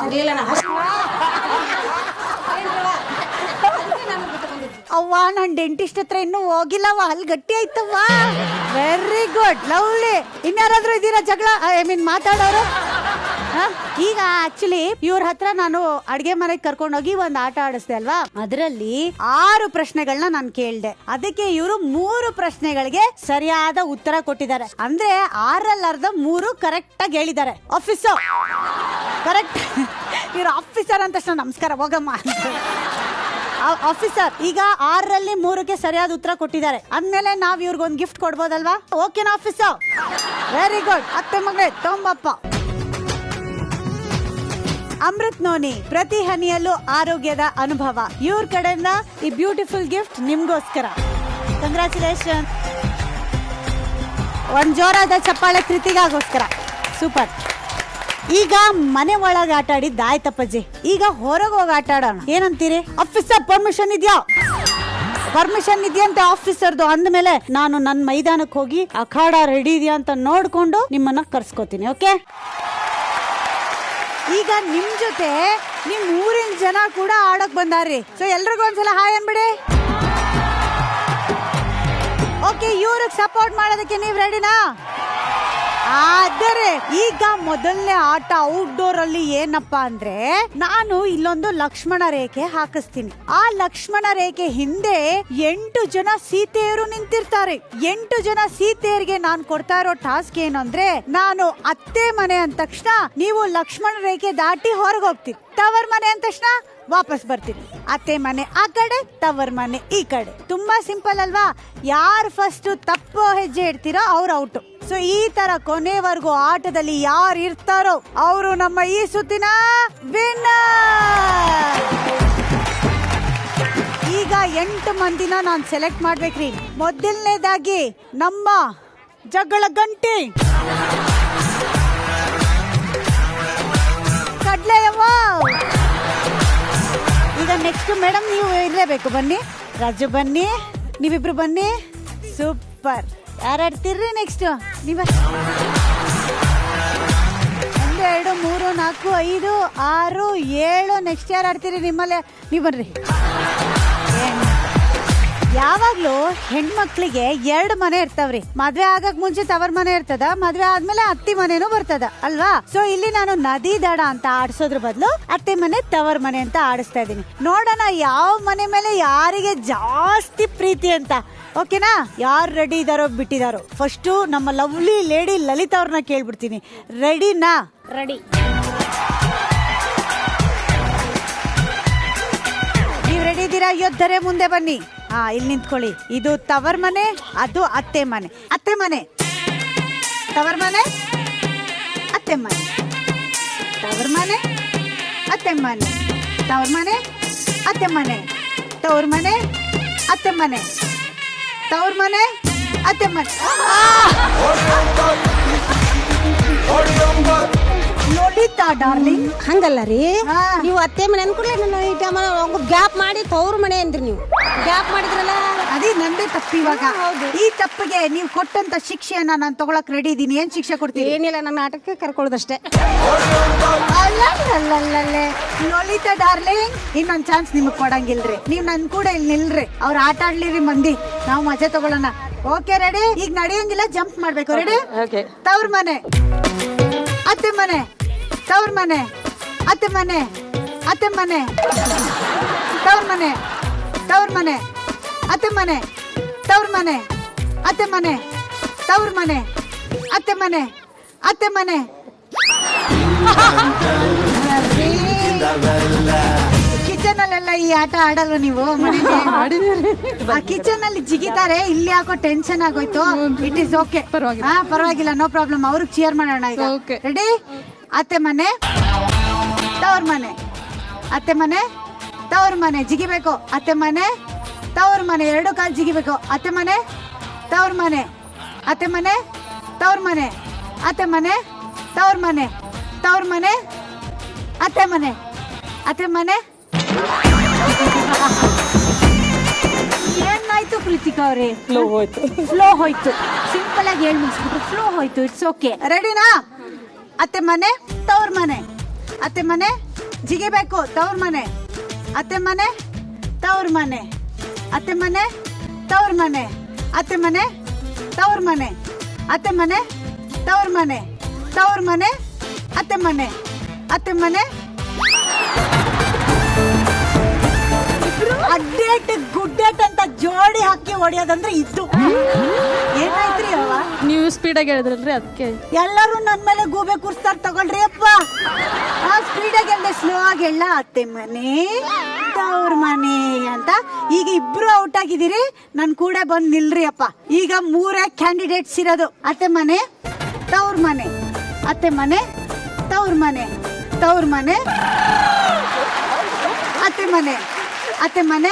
ಅವ್ವ, ನನ್ ಡೆಂಟಿಸ್ಟ್ ಹತ್ರ ಇನ್ನೂ ಹೋಗಿಲ್ಲವ, ಅಲ್ಲಿ ಗಟ್ಟಿ ಆಯ್ತವ್ವ. Very good, lovely. ಇನ್ಯಾರಾದ್ರೂ ಇದೀರಾ ಜಗಳ ಮಾತಾಡೋರು? ಈಗ ಆಕ್ಚುಲಿ ಇವ್ರ ಹತ್ರ ನಾನು ಅಡ್ಗೆ ಮನೆಗೆ ಕರ್ಕೊಂಡೋಗಿ ಒಂದ್ ಆಟ ಆಡಿಸ್ದೆ ಅಲ್ವಾ, ಅದರಲ್ಲಿ 6 ಪ್ರಶ್ನೆಗಳನ್ನ ನಾನು ಕೇಳ್ದೆ. ಅದಕ್ಕೆ ಇವರು 3 ಪ್ರಶ್ನೆಗಳಿಗೆ ಸರಿಯಾದ ಉತ್ತರ ಕೊಟ್ಟಿದ್ದಾರೆ. ಅಂದ್ರೆ 6ರಲ್ಲಿ ಅರ್ಧ 3 ಕರೆಕ್ಟ್ ಆಗಿ ಹೇಳಿದ್ದಾರೆ. Officer correct. ಇವ್ರ ಆಫೀಸರ್ ಅಂತ ನಮಸ್ಕಾರ ಹೋಗಮ್ಮ. ಆಫೀಸರ್ ಈಗ 6ರಲ್ಲಿ 3ಕ್ಕೆ ಸರಿಯಾದ ಉತ್ತರ ಕೊಟ್ಟಿದ್ದಾರೆ. ಅಂದ್ಮೇಲೆ ನಾವ್ ಇವ್ರಿಗೊಂದು ಗಿಫ್ಟ್ ಕೊಡ್ಬೋದಲ್ವಾ? ಓಕೆನಾ ಆಫೀಸರ್? Very good. ಅತ್ತೆ ಮಗಳೇ ತೊಂಬಪ್ಪ. ಅಮೃತ್ ನೋನಿ, ಪ್ರತಿ ಹನಿಯಲ್ಲೂ ಆರೋಗ್ಯದ ಅನುಭವ. ಇವ್ರ ಕಡೆಯಿಂದ ಈ ಬ್ಯೂಟಿಫುಲ್ ಗಿಫ್ಟ್ ನಿಮ್ಗೋಸ್ಕರ. ಕಂಗ್ರಾಚುಲೇಷನ್. ಒಂದ್ ಜೋರಾದ ಚಪ್ಪಾಳೆ ಕೃತಿಗಾಗೋಸ್ಕರ. ಸೂಪರ್. ಈಗ ಮನೆ ಒಳಗೆ ಆಟ ಆಡಿದ್ದು ಆಯ್ತಪ್ಪಜ್ಜಿ, ಈಗ ಹೊರಗೆ ಹೋಗಿ ಆಟ ಆಡೋಣ. ಏನಂತೀರಿ? ಆಫೀಸರ್ ಪರ್ಮಿಷನ್ ಇದೆಯಾ? ಪರ್ಮಿಷನ್ ಇದೆಯಂತ ಆಫೀಸರ್ದು. ಅಂದ್ಮೇಲೆ ನಾನು ನನ್ನ ಮೈದಾನಕ್ಕೆ ಹೋಗಿ ಅಖಾಡ ರೆಡಿ ಇದೆಯಾ ಅಂತ ನೋಡ್ಕೊಂಡು ನಿಮ್ಮನ್ನ ಕರ್ಸ್ಕೊತೀನಿ. ಓಕೆ? ಈಗ ನಿಮ್ ಜೊತೆ ನಿಮ್ ಊರಿನ ಜನ ಕೂಡ ಆಡಕ್ ಬಂದಾರ್ರಿ. ಸೊ ಎಲ್ರಿಗೂ ಒಂದ್ಸಲ ಹಾಯ್ ಅನ್ಬಿಡಿ. ಓಕೆ, ಇವ್ರಿಗೆ ಸಪೋರ್ಟ್ ಮಾಡೋದಕ್ಕೆ ನೀವ್ ರೆಡಿನಾ? ಆದರೆ ಈಗ ಮೊದಲನೇ ಆಟ ಔಟ್ಡೋರ್ ಅಲ್ಲಿ ಏನಪ್ಪಾ ಅಂದ್ರೆ, ನಾನು ಇಲ್ಲೊಂದು ಲಕ್ಷ್ಮಣ ರೇಖೆ ಹಾಕಿಸ್ತೀನಿ. ಆ ಲಕ್ಷ್ಮಣ ರೇಖೆ ಹಿಂದೆ 8 ಜನ ಸೀತೆಯರು ನಿಂತಿರ್ತಾರೆ. 8 ಜನ ಸೀತೆಯರಿಗೆ ನಾನು ಕೊಡ್ತಾ ಇರೋ ಟಾಸ್ಕ್ ಏನು ಅಂದ್ರೆ, ನಾನು ಅತ್ತೆ ಮನೆ ಅಂದ ತಕ್ಷಣ ನೀವು ಲಕ್ಷ್ಮಣ ರೇಖೆ ದಾಟಿ ಹೊರಗೆ ಹೋಗ್ತೀರಿ. ತವರ್ ಮನೆ ಅಂದ ತಕ್ಷಣ ವಾಪಸ್ ಬರ್ತೀನಿ. ಅತ್ತೆ ಮನೆ ಆ ಕಡೆ, ತವರ್ ಮನೆ ಈ ಕಡೆ. ತುಂಬಾ ಸಿಂಪಲ್ ಅಲ್ವಾ? ಯಾರು ಫಸ್ಟ್ ತಪ್ಪು ಹೆಜ್ಜೆ ಇಡ್ತೀರೋ ಅವ್ರು ಔಟ್. ಸೊ ಈ ತರ ಕೊನೆವರೆಗೂ ಆಟದಲ್ಲಿ ಯಾರು ಇರ್ತಾರೋ ಅವರು ನಮ್ಮ ಈ ಸುತ್ತಿನ ವಿನ್ನರ್. ಈಗ 8 ಮಂದಿನ ನಾನು ಸೆಲೆಕ್ಟ್ ಮಾಡ್ಬೇಕ್ರಿ. ಮೊದಲನೇದಾಗಿ ನಮ್ಮ ಜಗಳ ಗಂಟಿ ಕಡ್ಲೆಯವ್ವ. ಈಗ ನೆಕ್ಸ್ಟ್ ಮೇಡಮ್ ನೀವು ಇರಲೇಬೇಕು. ಬನ್ನಿ ರಾಜು, ಬನ್ನಿ ನೀವಿಬ್ರು ಬನ್ನಿ. ಸೂಪರ್. ಯಾರು ಆಡ್ತೀರ್ರಿ ನೆಕ್ಸ್ಟ್? ನೀವ 1 2 3 4 5 6 7. ನೆಕ್ಸ್ಟ್ ಯಾರು ಆಡ್ತೀರಿ ನಿಮ್ಮಲ್ಲೇ? ನೀವು ಬರ್ರಿ. ಯಾವಾಗ್ಲೂ ಹೆಣ್ಮಕ್ಳಿಗೆ 2 ಮನೆ ಇರ್ತಾವ್ರಿ. ಮದ್ವೆ ಆಗಕ್ ಮುಂಚೆ ತವರ್ ಮನೆ ಇರ್ತದ, ಮದ್ವೆ ಆದ್ಮೇಲೆ ಅತ್ತಿ ಮನೆನೂ ಬರ್ತದ ಅಲ್ವಾ? ಸೊ ಇಲ್ಲಿ ನಾನು ನದಿ ದಡ ಅಂತ ಆಡ್ಸೋದ್ರ ಬದಲು ಅತ್ತೆ ಮನೆ ತವರ್ ಮನೆ ಅಂತ ಆಡಿಸ್ತಾ ಇದೀನಿ. ನೋಡೋಣ ಯಾವ ಮನೆ ಮೇಲೆ ಯಾರಿಗೆ ಜಾಸ್ತಿ ಪ್ರೀತಿ ಅಂತ. ಓಕೆನಾ? ಯಾರು ರೆಡಿ ಇದಾರೋ ಬಿಟ್ಟಿದಾರೋ? ಫಸ್ಟ್ ನಮ್ಮ ಲವ್ಲಿ ಲೇಡಿ ಲಲಿತಾ ಅವ್ರನ್ನ ಕೇಳ್ಬಿಡ್ತೀನಿ. ರೆಡಿನಾ? ರೆಡಿ. ನೀವ್ ರೆಡಿ ಇದ್ದೀರಾ? ಯೋಧರೆ ಮುಂದೆ ಬನ್ನಿ. ಇಲ್ಲಿ ನಿಂತ್ಕೊಳ್ಳಿ. ಇದು ತವರ್ ಮನೆ, ಅದು ಅತ್ತೆ ಮನೆ. ಅತ್ತೆ ಮನೆ, ತವರ್ ಮನೆ, ಅತ್ತೆ ಮನೆ, ತವರ್ ಮನೆ, ಅತ್ತೆ ಮನೆ, ತವರ್ ಮನೆ, ಅತ್ತೆ ಮನೆ, ತವರ್ ಮನೆ, ಅತ್ತೆ ಮನೆ, ತವರ್ ಮನೆ, ಅತ್ತೆ ಮನೆ. ಲಲಿತಾ ಡಾರ್ಲಿಂಗ್. ಹಂಗಲ್ಲ ರೀ, ಹಾ. ನೀವು ಅತ್ತೆ ಮನೆ ಅನ್ಕೊಡ್ಲೆ ನನ್ನ ಗ್ಯಾಪ್ ಮಾಡಿ ತವ್ರ ಮನೆ ಅಂದ್ರಿ ನೀವು. ಗ್ಯಾಪ್ ಮಾಡಿದ್ರಲ್ಲ, ಅದೇ ನಂದೇ ತಪ್ಪು ಇವಾಗ. ಈ ತಪ್ಪಿಗೆ ನೀವು ಕೊಟ್ಟಂತ ಶಿಕ್ಷೆಯನ್ನ ನಾನು ತಗೊಳಕ್ ರೆಡಿ ಇದೀನಿ. ಏನ್ ಶಿಕ್ಷೆ ಕೊಡ್ತೀನಿ? ಏನಿಲ್ಲ, ನನ್ನ ಆಟಕ್ಕೆ ಕರ್ಕೊಳ್ಳೋದಷ್ಟೇ. ಅಲ್ಲಲ್ಲಲ್ಲಲ್ಲೇ ಲಲಿತಾ ಡಾರ್ಲಿಂಗ್, ಇನ್ನೊಂದ್ ಚಾನ್ಸ್ ನಿಮಗ್ ಕೊಡಂಗಿಲ್ರಿ. ನೀವ್ ನನ್ ಕೂಡ ಇಲ್ಲಿ ನಿಲ್ರಿ, ಅವ್ರ ಆಟ ಆಡ್ಲಿರಿ ಮಂದಿ, ನಾವು ಮಜಾ ತಗೊಳ್ಳೋಣ. Okay ready? ಈಗ ನಡೆಯಂಗಿಲ್ಲ, ಜಂಪ್ ಮಾಡ್ಬೇಕು. ರೆಡಿ? ತವ್ರ ಮನೆ, ಅತ್ತೆ ಮನೆ, ತವ್ರ ಮನೆ, ಅತ್ತೆ ಮನೆ, ಅತ್ತೆ ಮನೆ, ತವ್ರ ಮನೆ, ತವ್ರ ಮನೆ, ಅತ್ತೆ ಮನೆ, ತವ್ರ ಮನೆ, ಅತ್ತೆ ಮನೆ, ತವ್ರ ಮನೆ, ಅತ್ತೆ ಮನೆ, ಅತ್ತೆ ಮನೆ. ಕಿಚನ್ ಅಲ್ಲೆಲ್ಲ ಈ ಆಟ ಆಡಲ್ವ ನೀವು? ಆ ಕಿಚನ್ ಅಲ್ಲಿ ಜಿಗಿತಾರೆ, ಇಲ್ಲಿ ಯಾಕೋ ಟೆನ್ಷನ್ ಆಗೋಯ್ತು. ಇಟ್ ಇಸ್ ಓಕೆ, ಪರವಾಗಿಲ್ಲ, ನೋ ಪ್ರಾಬ್ಲಮ್. ಅವ್ರಿಗೆ ಚಿಯರ್ ಮಾಡೋಣ ಈಗ. ರೆಡಿ? ಅತ್ತೆ ಮನೆ, ತವ್ರ ಮನೆ, ಅತ್ತೆ ಮನೆ, ತವ್ರ ಮನೆ, ಜಿಗಿಬೇಕು. ಅತ್ತೆ ಮನೆ, ತವ್ರ ಮನೆ, ಎರಡು ಕಾಲು ಜಿಗಿಬೇಕು. ಅತ್ತೆ ಮನೆ, ತವ್ರ ಮನೆ, ಅತ್ತೆ ಮನೆ, ತವ್ರ ಮನೆ, ಅತ್ತೆ ಮನೆ, ತವ್ರ ಮನೆ, ತವ್ರ ಮನೆ, ಅತ್ತೆ ಮನೆ, ಅತ್ತೆ ಮನೆ. ಏನಾಯ್ತು ಕೃತಿಕಾ ಅವ್ರೆ? ಫ್ಲೋ ಹೋಯ್ತು. ಸಿಂಪಲ್ ಆಗಿ ಹೇಳಿ ಮುಗಿಸ್ಬಿಟ್ರು, ಫ್ಲೋ ಹೋಯ್ತು. It's okay. ರೆಡಿನಾ? ಅತ್ತೆ ಮನೆ, ತವ್ರ ಮನೆ, ಅತ್ತೆ ಮನೆ, ಜಿಗಿಬೇಕು. ತವ್ರ ಮನೆ, ಅತ್ತೆ ಮನೆ, ತವ್ರ ಮನೆ, ಅತ್ತೆ ಮನೆ, ತವ್ರ ಮನೆ, ಅತ್ತೆ ಮನೆ, ತವ್ರ ಮನೆ, ಅತ್ತೆ ಮನೆ, ತವ್ರ ಮನೆ, ತವ್ರ ಮನೆ, ಅತ್ತೆ ಮನೆ, ಅತ್ತೆ ಮನೆ. ಅಡ್ಡೇಟ್ ಗುಡ್ಡೇಟ್ ಅಂತ ಜೋಡಿ ಹಾಕಿ ಹೊಡಿಯೋದಂದ್ರೆ ಇದ್ದು. ಏನಾಯ್ತ್ರಿ ಅವ? ನೀವು ಸ್ಪೀಡಾಗಿ ಹೇಳಿದ್ರಲ್ರಿ, ಅದಕ್ಕೆ ಎಲ್ಲರೂ ನನ್ ಮೇಲೆ ಗೂಬೆ ಕೂರ್ಸ್ತಾರ. ತಗೊಳ್ರಿ ಅಪ್ಪ. ಆ ಸ್ಪೀಡಾಗಿ ಹೇಳ್ದೆ, ಸ್ಲೋ ಆಗಿ ಹೇಳ. ಅತ್ತೆ ಮನೆ, ತವ್ರ ಮನೆ ಅಂತ. ಈಗ ಇಬ್ರು ಔಟ್ ಆಗಿದ್ದೀರಿ, ನನ್ ಕೂಡ ಬಂದ್ ನಿಲ್ರಿ ಅಪ್ಪ. ಈಗ 3 ಕ್ಯಾಂಡಿಡೇಟ್ಸ್ ಇರೋದು. ಅತ್ತೆ ಮನೆ, ತವ್ರ ಮನೆ, ಅತ್ತೆ ಮನೆ, ತವ್ರ ಮನೆ, ತವ್ರ ಮನೆ, ಅತ್ತೆ ಮನೆ, ಅತ್ತೆ ಮನೆ.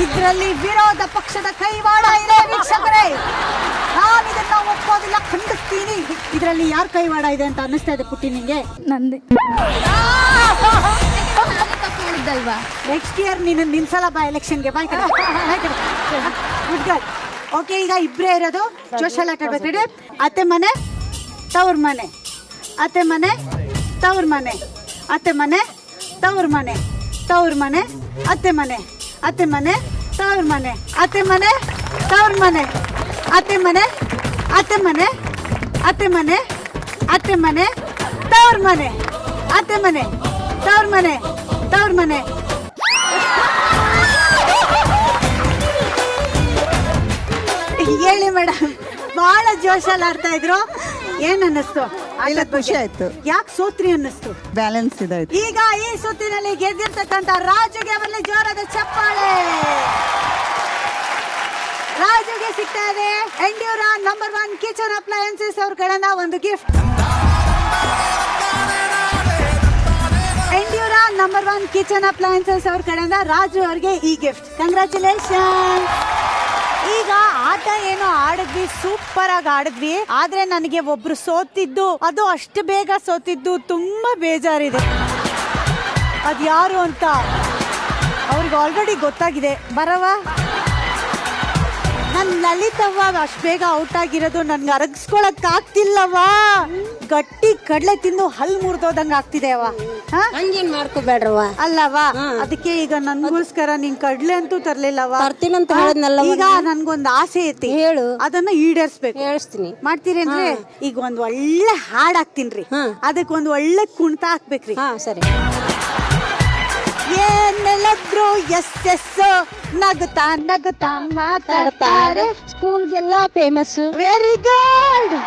ಇದ್ರಲ್ಲಿ ವಿರೋಧ ಪಕ್ಷದ ಕೈವಾಡ ಇದೆ ವೀಕ್ಷಕರೇ. ನಾನು ಇದನ್ನ ಒಪ್ಪೋದಿಲ್ಲ, ಖಂಡಿಸ್ತೀನಿ. ಇದ್ರಲ್ಲಿ ಯಾರ ಕೈವಾಡ ಇದೆ ಅಂತ ಅನ್ನಿಸ್ತಾ ಇದೆ ಪುಟ್ಟಿ ನಿಂಗೆ? ನಂದೇ. ನೆಕ್ಸ್ಟ್ ಇಯರ್ ನೀನು ನಿಲ್ಸಲ್ಲ ಬಾ ಎಲೆಕ್ಷನ್ಗೆ. ಬಾಯ್ ಕಡೆ, ಗುಡ್ ಗರ್ಲ್. ಓಕೆ, ಈಗ ಇಬ್ಬರೇ ಇರೋದು. ಜೋಶಲ್ಲ ಆಟಾಡ್ಬೇಕು. ಅತ್ತೆ ಮನೆ, ತವ್ರ ಮನೆ, ಅತ್ತೆ ಮನೆ, ತವ್ರ ಮನೆ, ಅತ್ತೆ ಮನೆ, ತವ್ರ ಮನೆ, ತವ್ರ ಮನೆ, ಅತ್ತೆ ಮನೆ, ಅತ್ತೆ ಮನೆ, ತವ್ರ ಮನೆ, ಅತ್ತೆ ಮನೆ, ತವ್ರ ಮನೆ, ಅತ್ತೆ ಮನೆ, ಅತ್ತೆ ಮನೆ, ಅತ್ತೆ ಮನೆ, ಅತ್ತೆ ಮನೆ, ತವ್ರ ಮನೆ, ಅತ್ತೆ ಮನೆ, ತವ್ರ ಮನೆ, ತವ್ರ ಮನೆ. ಹೇಳಿ ಮೇಡಮ್, ಬಹಳ ಜೋಶಲ್ಲಿ ಆಡ್ತಾ ಇದ್ರು. ಏನ್ ಅನ್ನಿಸ್ತು? ಖುಷಿ ಆಯ್ತು. ಯಾಕೆ ಸೋತ್ರಿ ಅನ್ನಿಸ್ತು? ಬ್ಯಾಲೆನ್ಸ್ ಇದಾಯ್ತು. ಈಗ ಈ ಸುತ್ತಿನಲ್ಲಿ ಗೆದ್ದಿರ್ತಕ್ಕಂಥ ರಾಜುಗೆ ಬರಲಿ ಜೋರಾದ ಚಪ್ಪಾಳೆ. ರಾಜುಗೆ ಸಿಗ್ತಾ ಇದೆ ಎಂಡ್ಯೂರ ನಂಬರ್ 1 ಕಿಚನ್ ಅಪ್ಲಯನ್ಸಸ್ ಅವ್ರ ಕಡೆಯಿಂದ ಒಂದು ಗಿಫ್ಟ್. ಎಂಡ್ಯೂರ ನಂಬರ್ 1 ಕಿಚನ್ ಅಪ್ಲಯನ್ಸಸ್ ಅವ್ರ ಕಡೆಯಿಂದ ರಾಜು ಅವ್ರಿಗೆ ಈ ಗಿಫ್ಟ್. ಕಂಗ್ರಾಚುಲೇಷನ್. ಈಗ ಆಟ ಏನೋ ಆಡಿದ್ವಿ, ಸೂಪರ್ ಆಗಿ ಆಡಿದ್ವಿ. ಆದ್ರೆ ನನಗೆ ಒಬ್ರು ಸೋತಿದ್ದು, ಅದು ಅಷ್ಟು ಬೇಗ ಸೋತಿದ್ದು ತುಂಬಾ ಬೇಜಾರಿದೆ. ಅದ್ಯಾರು ಅಂತ ಅವ್ರಿಗೆ ಆಲ್ರೆಡಿ ಗೊತ್ತಾಗಿದೆ. ಬರವ, ನನ್ ಲಲಿತವ್ವ ಅಷ್ಟು ಬೇಗ ಔಟ್ ಆಗಿರೋದು ನನ್ಗೆ ಅರಗಿಸ್ಕೊಳಕ್ ಆಗ್ತಿಲ್ಲವಾ. ಗಟ್ಟಿ ಕಡ್ಲೆ ತಿಂದು ಹಲ್ ಮುರಿದೋದಂಗ ಆಗ್ತಿದೆ ಅವ. ಹಂಗೇನ್ ಮಾಡ್ಕೋಬೇಡ್ರವ. ಅಲ್ಲವಾ, ಅದಕ್ಕೆ ಈಗ ನನ್ಗೋಸ್ಕರ ನೀನ್ ಕಡ್ಲೆ ಅಂತೂ ತರ್ಲಿಲ್ಲವಾ. ತರ್ತೀನಂತ ಹೇಳಿದ್ನಲ್ಲ. ಈಗ ನನ್ಗೊಂದ್ ಆಸೆ ಐತಿ, ಹೇಳು. ಅದನ್ನ ಈಡೇರಿಸ್ಬೇಕು. ಹೇಳಿಸ್ತೀನಿ. ಮಾಡ್ತೀರಿ ಅಂದ್ರೆ ಈಗ ಒಂದ್ ಒಳ್ಳೆ ಹಾಡ್ ಹಾಕ್ತೀನ್ರಿ, ಅದಕ್ಕೆ ಒಂದ್ ಒಳ್ಳೆ ಕುಣಿತ ಹಾಕ್ಬೇಕ್ರಿ. ಹಾ ಸರಿ. ಏನೆಲ್ಲದ್ರು ಎಸ್ ಎಸ್ ನಗುತ್ತಾ ನಗುತ್ತಾ ಮಾತಾಡ್ತಾರೆ, ಸ್ಕೂಲ್ಗೆಲ್ಲ famous. Very good.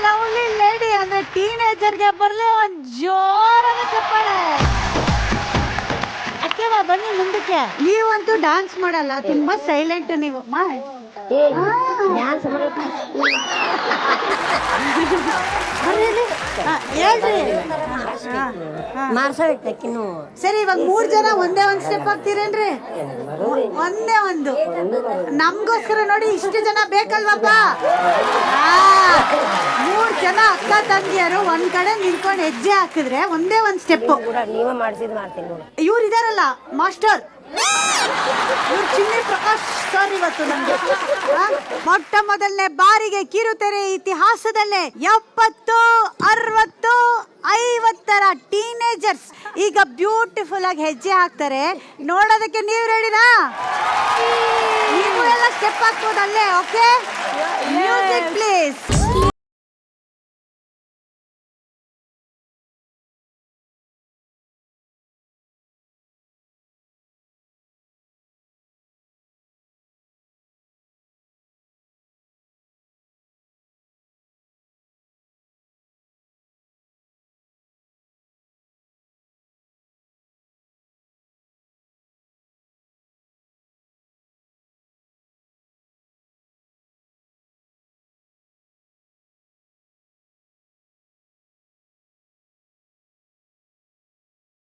Lovely lady ಅಂದ್ರೆ ಟೀನೇಜರ್ಗೆ ಬರ್ಲಿ ಒಂದ್ ಜೋರಾದ ಚಪ್ಪಾಳೆ. ಅಕ್ಕೆವಾ ಬನ್ನಿ ಮುಂದಕ್ಕೆ. ನೀವಂತೂ ಡಾನ್ಸ್ ಮಾಡಲ್ಲ, ತುಂಬಾ ಸೈಲೆಂಟ್ ನೀವು. ಮಾರ್ಸೋಕ್ಕಿನ್ನು ಸರಿ, ಇವಾಗ 3 ಜನ ಒಂದೇ ಒಂದ್ ಸ್ಟೆಪ್ ಹಾಕ್ತೀರೇನ್ರಿ? ಒಂದೇ ಒಂದು. ನಮ್ಗೋಸ್ಕರ ನೋಡಿ ಇಷ್ಟು ಜನ ಬೇಕಲ್ವಪ್ಪ. 3 ಜನ ಅಕ್ಕ ತಂಗಿಯರು ಒಂದ್ ಕಡೆ ನಿಂತ್ಕೊಂಡು ಹೆಜ್ಜೆ ಹಾಕಿದ್ರೆ ಒಂದೇ ಒಂದ್ ಸ್ಟೆಪ್. ನೀವೇ ಮಾಡಿಸಿದ್ ಮಾಡ್ತೀನಿ ನೋಡಿ. ಇವ್ರು ಇದಾರಲ್ಲ ಮಾಸ್ಟರ್, ಇವ್ರು ಚಿನ್ನಿ ಪ್ರಕಾಶ್ ಸರ್. ಇವತ್ತು ನಮ್ಗೆ ಮೊಟ್ಟ ಮೊದಲನೇ ಬಾರಿಗೆ ಕಿರುತೆರೆ ಇತಿಹಾಸದಲ್ಲೇ 70, 60, 50 ಟೀನೇಜರ್ಸ್ ಈಗ ಬ್ಯೂಟಿಫುಲ್ ಆಗಿ ಹೆಜ್ಜೆ ಹಾಕ್ತಾರೆ. ನೋಡೋದಕ್ಕೆ ನೀವು ರೆಡಿನಾ? ನೀವು ಎಲ್ಲ ಸ್ಟೆಪ್ ಹಾಕ್ಬೋದಲ್ಲೇ? Okay, music please.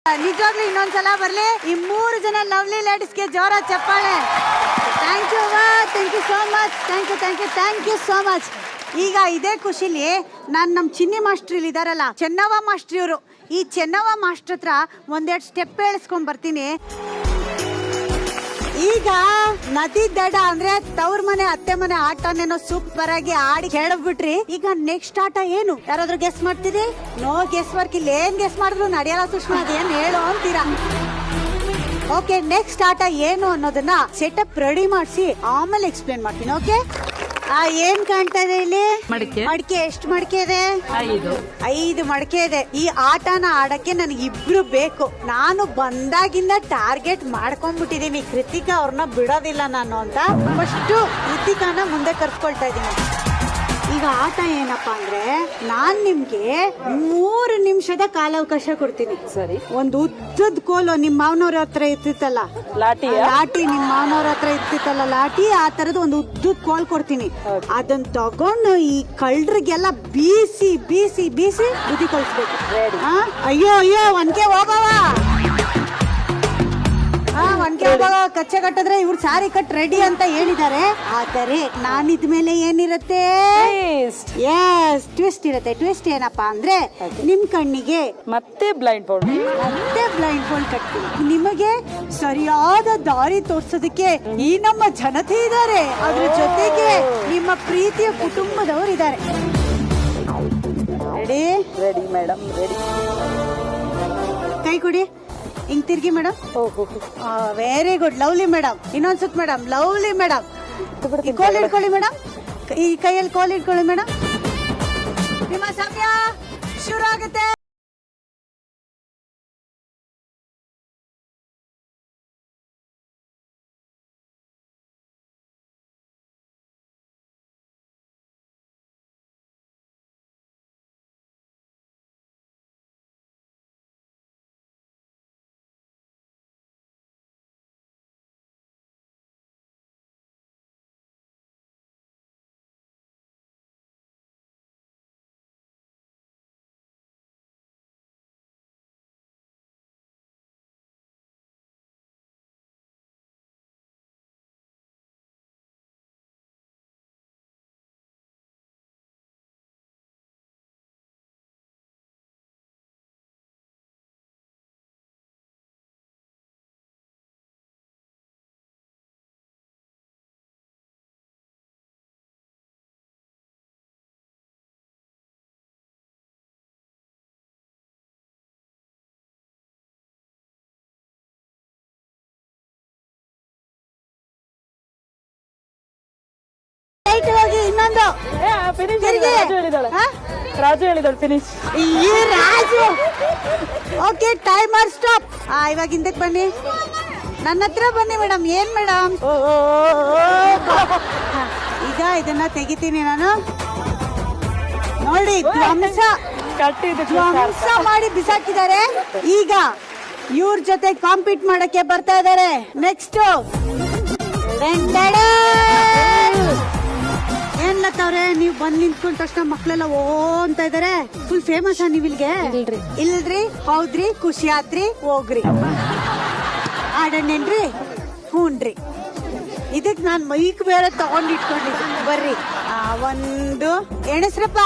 ನಿಜವಾಗ್ಲೂ ಇನ್ನೊಂದ್ಸಲ ಬರ್ಲಿ ಈ 3 ಜನ ಲವ್ಲಿ ಲೇಡೀಸ್ಗೆ ಜೋರ ಚಪ್ಪಾಳೆ. Thank you so much. Thank you so much. ಈಗ ಇದೇ ಖುಷಿಲಿ ನಾನು ನಮ್ಮ ಚಿನ್ನಿ ಮಾಸ್ಟ್ರ್ ಇಲ್ಲಿ ಇದಾರಲ್ಲ, ಚೆನ್ನವ ಮಾಸ್ಟ್ರ್ ಇವರು. ಈ ಚೆನ್ನವ ಮಾಸ್ಟ್ರ್ ಹತ್ರ ಒಂದೆರಡು ಸ್ಟೆಪ್ ಹೇಳಿಸ್ಕೊಂಡ್ ಬರ್ತೀನಿ. ಈಗ ನದಿ ದಡ ಅಂದ್ರೆ ತವ್ರ ಮನೆ ಅತ್ತೆ ಮನೆ ಆಟನೇನೋ ಸೂಪರ್ ಆಗಿ ಆಡಿ ಕೇಳಬಿಟ್ರಿ. ಈಗ ನೆಕ್ಸ್ಟ್ ಆಟ ಏನು? ಯಾರಾದ್ರೂ ಗೆಸ್ ಮಾಡ್ತೀರಿ? No guess work. ಇಲ್ಲಿ ಏನ್ ಗೆಸ್ ಮಾಡಿದ್ರು ನಡೆಯಲ್ಲ ಸುಷ್ಮಾ, ಅದೇನ್ ಹೇಳು ಅಂತೀರಾ? ಓಕೆ, ನೆಕ್ಸ್ಟ್ ಆಟ ಏನು ಅನ್ನೋದನ್ನ ಸೆಟಪ್ ರೆಡಿ ಮಾಡಿಸಿ ಆಮೇಲೆ ಎಕ್ಸ್ಪ್ಲೇನ್ ಮಾಡ್ತೀನಿ. ಓಕೆ, ಏನ್ ಕಾಣ್ತಾ ಇದೆ ಇಲ್ಲಿ? ಮಡಿಕೆ. ಎಷ್ಟು ಮಡಿಕೆ ಇದೆ? 5 ಮಡಿಕೆ ಇದೆ. ಈ ಆಟನ ಆಡಕ್ಕೆ ನನಗೆ 2 ಬೇಕು. ನಾನು ಬಂದಾಗಿಂದ ಟಾರ್ಗೆಟ್ ಮಾಡ್ಕೊಂಡ್ಬಿಟ್ಟಿದೀನಿ, ಕೃತಿಕಾ ಅವ್ರನ್ನ ಬಿಡೋದಿಲ್ಲ ನಾನು ಅಂತ. ಫಸ್ಟ್ ಕೃತಿಕಾನ ಮುಂದೆ ಕರ್ಸ್ಕೊಳ್ತಾ ಇದೀನಿ. ಈಗ ಆಟ ಏನಪ್ಪಾ ಅಂದ್ರೆ, ನಾನ್ ನಿಮ್ಗೆ 3 ನಿಮಿಷದ ಕಾಲಾವಕಾಶ ಕೊಡ್ತೀನಿ. ಸರಿ. ಒಂದು ಉದ್ದದ ಕೋಲು ನಿಮ್ಮ ಮಾವನವ್ರ ಹತ್ರ ಇರ್ತಿತ್ತಲ್ಲ, ಲಾಟಿ ನಿಮ್ಮ ಮಾವನವ್ರ ಹತ್ರ ಇರ್ತಿತ್ತಲ್ಲ ಲಾಟಿ, ಆ ತರದ ಒಂದು ಉದ್ದದ ಕೋಲ್ ಕೊಡ್ತೀನಿ. ಅದನ್ನ ತಗೊಂಡು ಈ ಕಳ್ಳರಿಗೆಲ್ಲ ಬೀಸಿ ಬೀಸಿ ಬೀಸಿ ಬುದ್ಧಿ ಕಳಿಸ್ಬೇಕು. ಅಯ್ಯೋ ಒನ್ಕೆ ಹೋಗವ, ಒನ್ಕೆ ಹೋಗವ. ಕಚ್ಚೆ ಕಟ್ಟಿದ್ರೆ ಇವ್ರು ಸಾರಿ ಕಟ್ ರೆಡಿ ಅಂತ ಹೇಳಿದ್ದಾರೆ. ಆದರೆ ನಾನಿದ್ಮೇಲೆ ಏನಿರುತ್ತೆ? ಟ್ವಿಸ್ಟ್ ಇರುತ್ತೆ. ಟ್ವಿಸ್ಟ್ ಏನಪ್ಪಾ ಅಂದ್ರೆ, ನಿಮ್ ಕಣ್ಣಿಗೆ ಮತ್ತೆ ಬ್ಲೈಂಡ್ ಫೋಲ್ಡ್ ಕಟ್ತೀನಿ. ನಿಮಗೆ ಸರಿಯಾದ ದಾರಿ ತೋರ್ಸೋದಕ್ಕೆ ಈ ನಮ್ಮ ಜನತೆ ಇದ್ದಾರೆ, ಅದ್ರ ಜೊತೆಗೆ ನಿಮ್ಮ ಪ್ರೀತಿಯ ಕುಟುಂಬದವರು ಇದ್ದಾರೆ. Ready madam? ರೆಡಿ. ಕೈ ಕೊಡಿ, ಹಿಂಗ್ ತಿರ್ಗಿ madam. Very good, lovely madam. ಇನ್ನೊಂದ್ಸುತ್ ಮೇಡಮ್, ಲವ್ಲಿ ಮೇಡಮ್. ಕೋಲ್ ಇಟ್ಕೊಳ್ಳಿ ಮೇಡಮ್, ಈ ಕೈಯಲ್ಲಿ ಕೋಲ್ ಇಟ್ಕೊಳ್ಳಿ ಮೇಡಮ್. ನಿಮ್ಮ ಸಮಯ ಶುರು ಆಗುತ್ತೆ. ಇನ್ನೊಂದು ರಾಜು ಹೇಳಿದಳು ಫಿನಿಶ್. ಈ ರಾಜು. Okay, timer stop. ಇವಾಗ ಹಿಂದಕ್ಕೆ ಬನ್ನಿ, ನನ್ನ ಹತ್ರ ಬನ್ನಿ ಮೇಡಮ್. ಏನ್ ಮೇಡಮ್? ಈಗ ಇದನ್ನ ತೆಗಿತೀನಿ ನಾನು. ನೋಡಿ ಧ್ವಂಸ ಮಾಡಿ ಬಿಸಾಕಿದ್ದಾರೆ. ಈಗ ಇವ್ರ ಜೊತೆ ಕಾಂಪೀಟ್ ಮಾಡಕ್ಕೆ ಬರ್ತಾ ಇದ್ದಾರೆ. ನೆಕ್ಸ್ಟ್ ಏನ್ ಲತ್ತವ್ರೆ, ನೀವ್ ಬಂದ್ ನಿಂತ್ಕೊಂಡ ತಕ್ಷಣ ಮಕ್ಳೆಲ್ಲ ಓ ಅಂತ ಇದಾರೆ. ಫುಲ್ ಫೇಮಸ್ ನೀವ್ ಇಲ್ಗೆ? ಇಲ್ರಿ ಹೌದ್ರಿ, ಖುಷಿ ಆತ್ರಿ, ಹೋಗ್ರಿ. ಆಡಣ್ಣೇನ್ರಿ? ಹೂನ್ರಿ. ಇದಕ್ ನಾನ್ ಮೈಕ್ ಬೇರೆ ತಗೊಂಡಿಟ್ಕೊಂಡಿದ್ದೀನಿ. ಬರ್ರಿ. ಒಂದು ಎಣಸ್ರಪ್ಪ.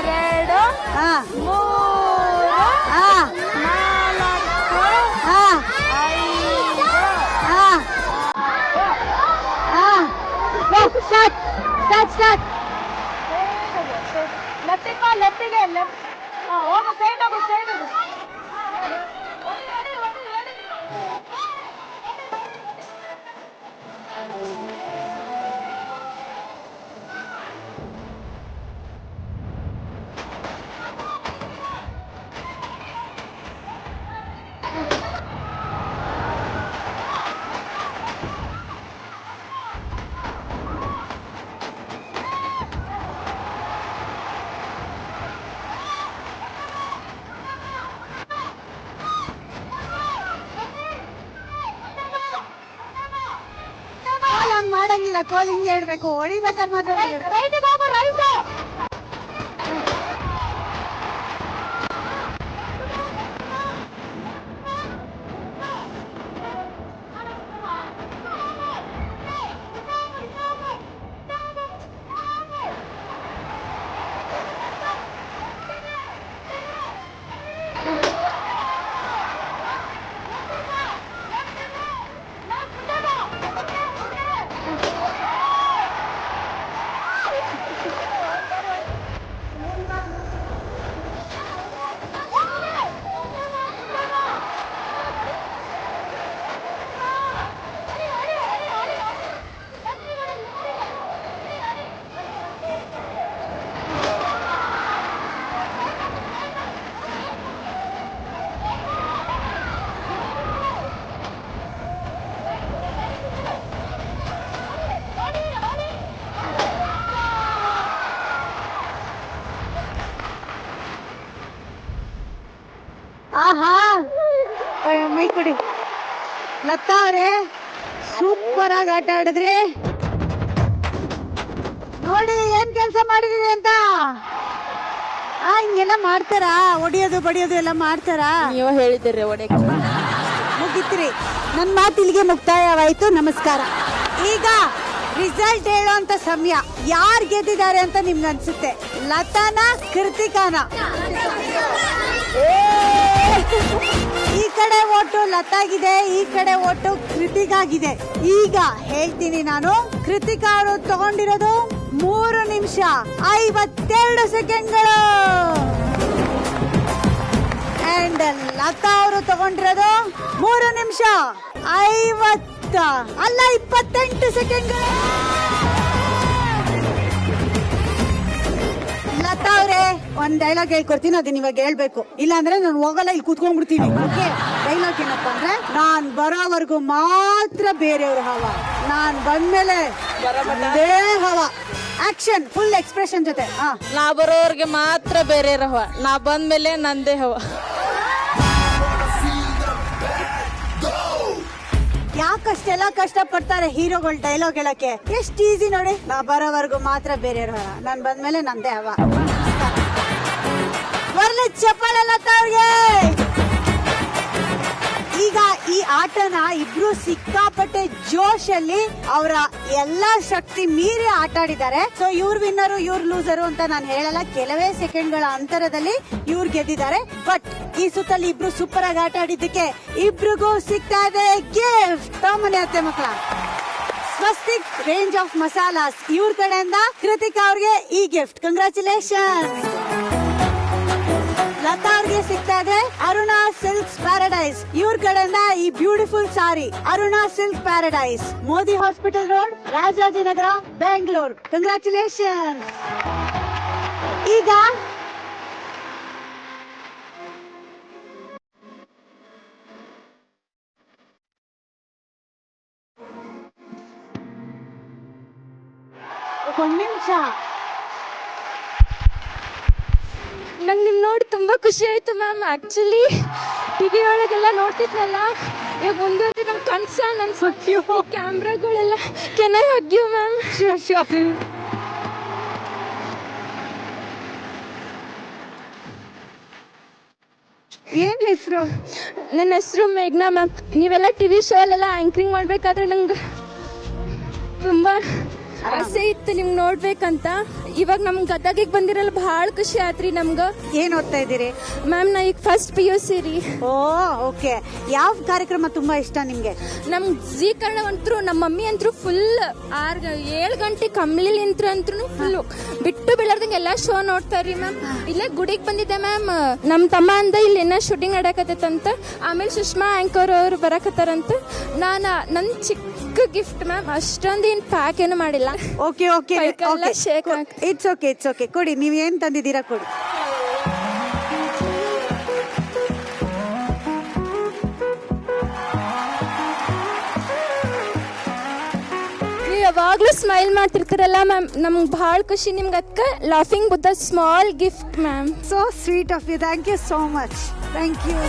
2 3 ಮಾಡಂಗಿಲ್ಲ. ಕೋಲ್ ಹಿಂಗೆ ಹೇಳ್ಬೇಕು, ಹೊಡಿಬೇಕಾದ್ರೆ ಮಾತ್ರ. ಆಹಾ, ಮೈ ಕೊಡಿ. ಲತಾ ಅವ್ರೆ, ಸೂಪರ್ ಆಗಿ ಆಟ ಆಡಿದ್ರಿ. ನೋಡಿ ಏನ್ ಕೆಲಸ ಮಾಡಿದೀರಿ ಅಂತ. ಹಿಂಗೆಲ್ಲ ಮಾಡ್ತಾರಾ? ಹೊಡಿಯೋದು ಬಡಿಯೋದು ಎಲ್ಲ ಮಾಡ್ತಾರಾ? ನೀವು ಹೇಳಿದ್ದೀರಿ ಒಡೆಗೆ. ಮುಗಿತ್ರಿ. ನನ್ ಮಾತು ಇಲ್ಲಿಗೆ ಮುಕ್ತಾಯವಾಯ್ತು. ನಮಸ್ಕಾರ. ಈಗ ರಿಸಲ್ಟ್ ಹೇಳೋಂತ ಸಮಯ. ಯಾರ್ ಗೆದ್ದಿದ್ದಾರೆ ಅಂತ ನಿಮ್ಗೆ ಅನ್ಸುತ್ತೆ? ಲತಾನ, ಕೃತಿಕಾನ? ಈ ಕಡೆ ಓಟು ಲತಾಗಿದೆ, ಈ ಕಡೆ ಓಟು ಕೃತಿಕಾಗಿದೆ. ಈಗ ಹೇಳ್ತೀನಿ ನಾನು. ಕೃತಿಕಾ ಅವರು ತಗೊಂಡಿರೋದು 3 ನಿಮಿಷ 52 ಸೆಕೆಂಡ್ಗಳು. ಅಂಡ್ ಲತಾ ಅವರು ತಗೊಂಡಿರೋದು 3 ನಿಮಿಷ 28 ಸೆಕೆಂಡ್ಗಳು. ಲತಾ ಅವ್ರೆ, ಒಂದ್ ಡೈಲಾಗ್ ಹೇಳ್ಕೊಡ್ತೀನಿ, ಅದನ್ನ ಇವಾಗ ಹೇಳ್ಬೇಕು. ಇಲ್ಲ ಅಂದ್ರೆ ನಾನು ಹೋಗಲ್ಲ, ಇಲ್ಲಿ ಕೂತ್ಕೊಂಡ್ಬಿಡ್ತೀನಿ. ಓಕೆ? ಡೈಲಾಗ್ ಏನಪ್ಪ ಅಂದ್ರೆ, ನಾನ್ ಬರೋವರೆಗೂ ಮಾತ್ರ ಬೇರೆಯವ್ರ ಹವ, ನಾನ್ ಬಂದ್ಮೇಲೆ ಹವ. ಆಕ್ಷನ್, ಫುಲ್ ಎಕ್ಸ್ಪ್ರೆಷನ್ ಜೊತೆ. ನಾ ಬರೋರ್ಗೆ ಮಾತ್ರ ಬೇರೆ ಹವ, ನಾ ಬಂದ್ಮೇಲೆ ನಂದೇ ಹವ. ಯಾಕಷ್ಟೆಲ್ಲ ಕಷ್ಟ ಪಡ್ತಾರೆ ಹೀರೋಗಳು ಡೈಲಾಗ್ ಹೇಳಕ್ಕೆ? ಎಷ್ಟ್ ಈಸಿ ನೋಡಿ. ನಾ ಬರೋವರೆಗೂ ಮಾತ್ರ ಬೇರೆಯವ್ರ ಹವ, ನಾನ್ ಬಂದ್ಮೇಲೆ ನಂದೇ ಹವ. ಬರ್ಲಿ ಚಪ್ಪಾಳೆ ಲತಾ ಅವ್ರಿಗೆ. ಈಗ ಈ ಆಟನ ಇಬ್ರು ಸಿಕ್ಕಾಪಟ್ಟೆ ಜೋಶಲ್ಲಿ ಅವರ ಎಲ್ಲಾ ಶಕ್ತಿ ಮೀರಿ ಆಟ ಆಡಿದ್ದಾರೆ. ಸೊ ಇವ್ರ ವಿನ್ನರು, ಇವ್ರ ಲೂಸರು ಅಂತ ನಾನು ಹೇಳಲ್ಲ. ಕೆಲವೇ ಸೆಕೆಂಡ್ಗಳ ಅಂತರದಲ್ಲಿ ಇವ್ರು ಗೆದ್ದಿದ್ದಾರೆ. ಬಟ್ ಈ ಸುತ್ತಲ್ಲಿ ಇಬ್ರು ಸೂಪರ್ ಆಗಿ ಆಟ ಆಡಿದ್ದಕ್ಕೆ ಇಬ್ರಿಗೂ ಸಿಗ್ತಾ ಇದೆ ಗಿಫ್ಟ್. ತಮ್ಮನೆ ಅತ್ತೆ ಮಕ್ಕಳ, ಸ್ವಸ್ತಿಕ್ ರೇಂಜ್ ಆಫ್ ಮಸಾಲಾಸ್ ಇವ್ರ ಕಡೆಯಿಂದ ಕೃತಿಕಾ ಅವ್ರಿಗೆ ಈ ಗಿಫ್ಟ್. ಕಂಗ್ರಾಚುಲೇಷನ್. ಲತಾ ಅವ್ರಿಗೆ ಸಿಗ್ತಾ ಇದೆ ಅರುಣಾ ಸಿಲ್ಕ್ಸ್ ಪ್ಯಾರಡೈಸ್. ಇವ್ರ ಕಡೆಯಿಂದ ಈ beautiful sari Aruna silk paradise, Modi hospital road, Rajajinagar, Bengaluru. Congratulation. ಈಗ ಒಂದ್ ನಿಮಿಷ ನಂಗೆ ನಿಮ್ ನೋಡಿ ತುಂಬಾ ಖುಷಿ ಆಯ್ತು ಮ್ಯಾಮ್. ಆಕ್ಚುಲಿ ಟಿವಿ ಒಳಗೆಲ್ಲ ನೋಡ್ತಿದ್ನಲ್ಲ, ಈಗ ಮುಂದೆ ನಮ್ ಕನ್ಸ ನನ್ ಕ್ಯಾಮ್ರಾಗಳೆಲ್ಲ ಕೆನ ಹಗ್ಯು ಮ್ಯಾಮ್. ಏನ್ ಹೆಸರು? ನನ್ನ ಹೆಸರು ಮೇಘ್ನಾ ಮ್ಯಾಮ್. ನೀವೆಲ್ಲ ಟಿವಿ ಶೋ ಅಲ್ಲೆಲ್ಲ ಆಂಕರಿಂಗ್ ಮಾಡ್ಬೇಕಾದ್ರೆ ನಂಗೆ ತುಂಬಾ ಆಸೆ ಇತ್ತು ನಿಮ್ಗೆ ನೋಡ್ಬೇಕಂತ. ಇವಾಗ ನಮ್ ಗದಗಿಗೆ ಬಂದಿರಲ್ಲ ಭಾಳ ಖುಷಿ ಆತ್ರಿ ನಮ್ಗೆ. ಏನ್ ಓದ್ತಾ ಇದ್ದೀರಿ ಮ್ಯಾಮ್? ನಾ ಈಗ ಫಸ್ಟ್ PUC ರೀ. ಓ ಓಕೆ. ಯಾವ ಕಾರ್ಯಕ್ರಮ ತುಂಬಾ ಇಷ್ಟ ನಿಮ್ಗೆ? ನಮ್ ಜೀ ಕನ್ನಡ ಅಂತೂ ನಮ್ಮ ಮಮ್ಮಿ ಅಂತೂ ಫುಲ್ 7 ಗಂಟೆ ಕಂಬ್ಲಿಲಿಂತ್ರ ಅಂತೂ ಫುಲ್ ಬಿಟ್ಟು ಬೀಳಾರ್ದಂಗೆ ಎಲ್ಲಾ ಶೋ ನೋಡ್ತಾರ್ರಿ ಮ್ಯಾಮ್. ಇಲ್ಲೇ ಗುಡಿಗೆ ಬಂದಿದ್ದೆ ಮ್ಯಾಮ್. ನಮ್ ತಮ್ಮ ಅಂದ ಇಲ್ಲಿ ಏನೋ ಶೂಟಿಂಗ್ ನಡಕತ್ತಂತ. ಆಮೇಲೆ ಸುಷ್ಮಾ ಆಂಕರ್ ಅವರು ಬರಕತ್ತಾರಂತ. ನನ್ ಚಿಕ್ಕ ಗಿಫ್ಟ್ ಮ್ಯಾಮ್, ಅಷ್ಟೊಂದು ಏನ್ ಪ್ಯಾಕ್ ಏನು ಮಾಡಿಲ್ಲ. ಓಕೆ ಓಕೆ ಇಟ್ಸ್ ಓಕೆ ಕೊಡಿ. ನೀವ್ ಏನ್ ತಂದಿದ್ದೀರಾ ಕೊಡಿ. ನೀವು ಯಾವಾಗ್ಲೂ ಸ್ಮೈಲ್ ಮಾಡ್ತಿರ್ತಾರಲ್ಲ ಮ್ಯಾಮ್, ನಮ್ಗೆ ಭಾಳ ಖುಷಿ. ನಿಮ್ಗೆ ಅದಕ್ಕೆ laughing Buddha small gift ma'am. So sweet of you. Thank you so much. Thank you.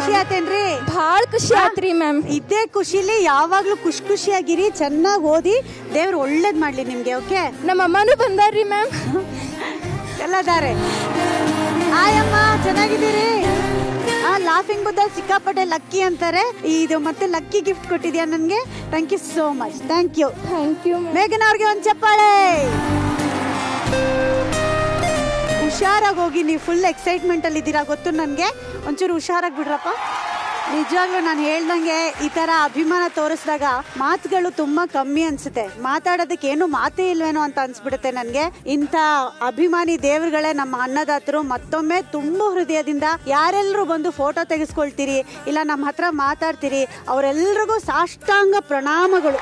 ಖುಷಿ ಆತೇನ್ರಿ? ಭಾಳ ಖುಷಿ ಆತ್ರಿ ಮ್ಯಾಮ್. ಇದೇ ಖುಷಿಲಿ ಯಾವಾಗ್ಲೂ ಖುಷಿಯಾಗಿರಿ, ಚೆನ್ನಾಗಿ ಓದಿ, ದೇವ್ರು ಒಳ್ಳೇದ್ ಮಾಡ್ಲಿ ನಿಮ್ಗೆ. ಓಕೆ. ನಮ್ಮ ಅಮ್ಮನೂ ಬಂದಾರ್ರಿ ಮ್ಯಾಮ್. ಎಲ್ಲದಾರೆ. ಆಯಮ್ಮ ಚೆನ್ನಾಗಿದ್ದೀರಿ? ಲಾಫಿಂಗ್ ಬುದ್ಧ ಸಿಕ್ಕಾಪಟ್ಟೆ ಲಕ್ಕಿ ಅಂತಾರೆ. ಇದು ಮತ್ತೆ ಲಕ್ಕಿ ಗಿಫ್ಟ್ ಕೊಟ್ಟಿದ್ಯಾ ನನ್ಗೆ. Thank you so much. Thank you. ಮೇಘನಾ ಅವ್ರಿಗೆ ಒಂದ್ ಚಪ್ಪಾಳೆ. ಹುಷಾರಾಗಿ ಹೋಗಿ. ನೀವು ಫುಲ್ ಎಕ್ಸೈಟ್ಮೆಂಟ್ ಅಲ್ಲಿ ಇದ್ದೀರಾ ಗೊತ್ತು ನನಗೆ. ಒಂಚೂರು ಹುಷಾರಾಗಿ ಬಿಡ್ರಪ್ಪ. ನಿಜವಾಗ್ಲೂ ನಾನು ಹೇಳ್ದಂಗೆ ಈ ತರ ಅಭಿಮಾನ ತೋರಿಸಿದಾಗ ಮಾತುಗಳು ತುಂಬಾ ಕಮ್ಮಿ ಅನ್ಸುತ್ತೆ. ಮಾತಾಡೋದಕ್ಕೆ ಏನು ಮಾತೇ ಇಲ್ವೇನೋ ಅಂತ ಅನ್ಸ್ಬಿಡುತ್ತೆ ನನಗೆ. ಇಂಥ ಅಭಿಮಾನಿ ದೇವರುಗಳೇ ನಮ್ಮ ಅನ್ನದಾತರು. ಮತ್ತೊಮ್ಮೆ ತುಂಬ ಹೃದಯದಿಂದ ಯಾರೆಲ್ಲರೂ ಬಂದು ಫೋಟೋ ತೆಗೆಸ್ಕೊಳ್ತೀರಿ, ಇಲ್ಲ ನಮ್ಮ ಹತ್ರ ಮಾತಾಡ್ತೀರಿ, ಅವರೆಲ್ಲರಿಗೂ ಸಾಷ್ಟಾಂಗ ಪ್ರಣಾಮಗಳು.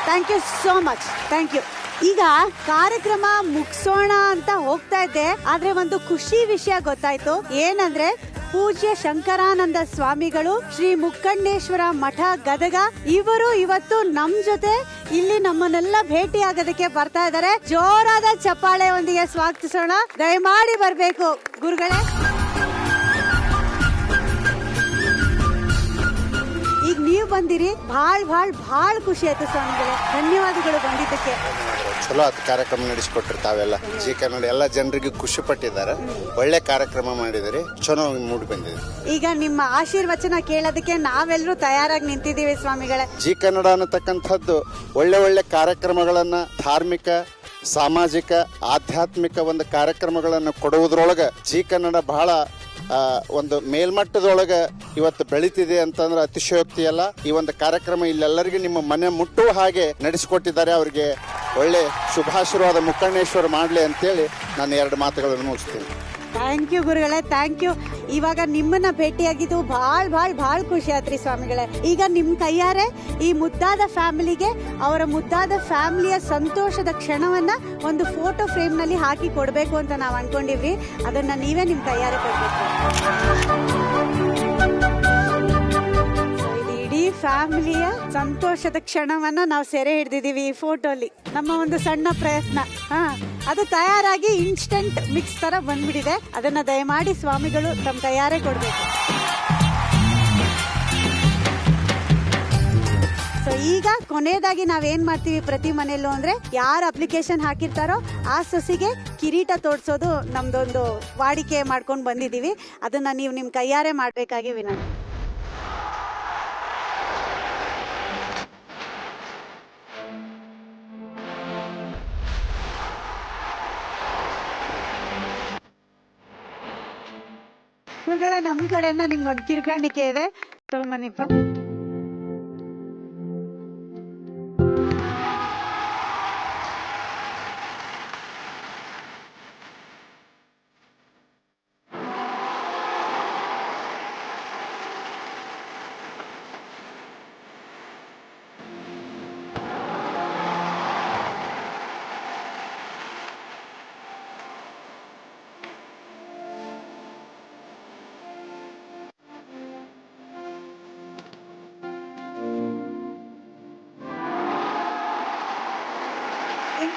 Thank you so much. Thank you. ಈಗ ಕಾರ್ಯಕ್ರಮ ಮುಗಿಸೋಣ ಅಂತ ಹೋಗ್ತಾ ಇದ್ದೆ, ಆದ್ರೆ ಒಂದು ಖುಷಿ ವಿಷಯ ಗೊತ್ತಾಯ್ತು. ಏನಂದ್ರೆ ಪೂಜ್ಯ ಶಂಕರಾನಂದ ಸ್ವಾಮಿಗಳು ಶ್ರೀ ಮುಕ್ಕಣ್ಣೇಶ್ವರ ಮಠ ಗದಗ ಇವರು ಇವತ್ತು ನಮ್ ಜೊತೆ ಇಲ್ಲಿ ನಮ್ಮನ್ನೆಲ್ಲ ಭೇಟಿ ಆಗೋದಕ್ಕೆ ಬರ್ತಾ ಇದ್ದಾರೆ. ಜೋರಾದ ಚಪ್ಪಾಳೆಯೊಂದಿಗೆ ಸ್ವಾಗತಿಸೋಣ. ದಯಮಾಡಿ ಬರ್ಬೇಕು ಗುರುಗಳೇ. ಈಗ ನೀವು ಬಂದಿರಿ, ಭಾಳ ಖುಷಿ ಆಯ್ತು ಸ್ವಾಮಿಗಳೇ. ಧನ್ಯವಾದಗಳು ಬಂದಿದ್ದಕ್ಕೆ. ಚಲೋ ಆತ ಕಾರ್ಯಕ್ರಮ ನಡೆಸಿಕೊಟ್ರಿ ತಾವೆಲ್ಲ. ಜಿ ಕನ್ನಡ ಎಲ್ಲ ಜನರಿಗೆ ಖುಷಿ ಪಟ್ಟಿದ್ದಾರೆ. ಒಳ್ಳೆ ಕಾರ್ಯಕ್ರಮ ಮಾಡಿದಿರಿ, ಚಲೋ ಮೂಡಿ ಬಂದಿದೆ. ಈಗ ನಿಮ್ಮ ಆಶೀರ್ವಚನ ಕೇಳೋದಕ್ಕೆ ನಾವೆಲ್ಲರೂ ತಯಾರಾಗಿ ನಿಂತಿದ್ದೀವಿ ಸ್ವಾಮಿಗಳೇ. ಜಿ ಕನ್ನಡ ಅನ್ನತಕ್ಕಂಥದ್ದು ಒಳ್ಳೆ ಕಾರ್ಯಕ್ರಮಗಳನ್ನ, ಧಾರ್ಮಿಕ, ಸಾಮಾಜಿಕ, ಆಧ್ಯಾತ್ಮಿಕ ಒಂದು ಕಾರ್ಯಕ್ರಮಗಳನ್ನು ಕೊಡುವುದ್ರೊಳಗೆ ಜಿ ಕನ್ನಡ ಬಹಳ ಒಂದು ಮೇಲ್ಮಟ್ಟದೊಳಗೆ ಇವತ್ತು ಬೆಳೀತಿದೆ ಅಂತಂದ್ರೆ ಅತಿಶಯೋಕ್ತಿ ಅಲ್ಲ. ಈ ಒಂದು ಕಾರ್ಯಕ್ರಮ ಇಲ್ಲೆಲ್ಲರಿಗೂ ನಿಮ್ಮ ಮನೆ ಮುಟ್ಟುವ ಹಾಗೆ ನಡೆಸಿಕೊಟ್ಟಿದ್ದಾರೆ. ಅವರಿಗೆ ಒಳ್ಳೆ ಶುಭಾಶೀರ್ವಾದ ಮುಕ್ಕಣ್ಣೇಶ್ವರ ಮಾಡಲಿ ಅಂತೇಳಿ ನಾನು 2 ಮಾತುಗಳನ್ನು ಮುಗಿಸ್ತೀನಿ. ಥ್ಯಾಂಕ್ ಯು ಗುರುಗಳೇ. Thank you. ಇವಾಗ ನಿಮ್ಮನ್ನ ಭೇಟಿಯಾಗಿದ್ದು ಭಾಳ ಖುಷಿ ಆತ್ರಿ ಸ್ವಾಮಿಗಳೇ. ಈಗ ನಿಮ್ ಕೈಯಾರೆ ಈ ಮುದ್ದಾದ ಫ್ಯಾಮಿಲಿಗೆ ಅವರ ಮುದ್ದಾದ ಫ್ಯಾಮಿಲಿಯ ಸಂತೋಷದ ಕ್ಷಣವನ್ನ ಒಂದು ಫೋಟೋ ಫ್ರೇಮ್ ನಲ್ಲಿ ಹಾಕಿ ಕೊಡ್ಬೇಕು ಅಂತ ನಾವು ಅನ್ಕೊಂಡಿವ್ರಿ. ಅದನ್ನ ನೀವೇ ನಿಮ್ ಕೈಯಾರೆ ಕೊಡ್ಬೇಕು. ಇಡೀ ಫ್ಯಾಮಿಲಿಯ ಸಂತೋಷದ ಕ್ಷಣವನ್ನ ನಾವು ಸೆರೆ ಹಿಡಿದಿದ್ದೀವಿ ಈ ಫೋಟೋಲಿ. ನಮ್ಮ ಒಂದು ಸಣ್ಣ ಪ್ರಯತ್ನ ಅದು ತಯಾರಾಗಿ ಇನ್ಸ್ಟಂಟ್ ಮಿಕ್ಸ್ ತರ ಬಂದ್ಬಿಟ್ಟಿದೆ. ಅದನ್ನ ದಯಮಾಡಿ ಸ್ವಾಮಿಗಳು ತಮ್ಮ ಕೈಯಾರೆ ಕೊಡ್ಬೇಕು. ಸೊ ಈಗ ಕೊನೆಯದಾಗಿ ನಾವೇನ್ ಮಾಡ್ತೀವಿ ಪ್ರತಿ ಮನೆಯಲ್ಲೂ ಅಂದ್ರೆ, ಯಾರು ಅಪ್ಲಿಕೇಶನ್ ಹಾಕಿರ್ತಾರೋ ಆ ಸೊಸಿಗೆ ಕಿರೀಟ ತೋಡ್ಸೋದು ನಮ್ದೊಂದು ವಾಡಿಕೆ ಮಾಡ್ಕೊಂಡು ಬಂದಿದೀವಿ. ಅದನ್ನ ನೀವು ನಿಮ್ ಕೈಯಾರೆ ಮಾಡ್ಬೇಕಾಗಿ ವಿನಂತಿ. ನಮ್ ಕಡೆಯಿಂದ ನಿಮ್ಗೊಂದು ಕಿರ್ಕಾಣಿಕೆ ಇದೆ, ತಗೊಂಬನ್ನಿಪ್ಪ.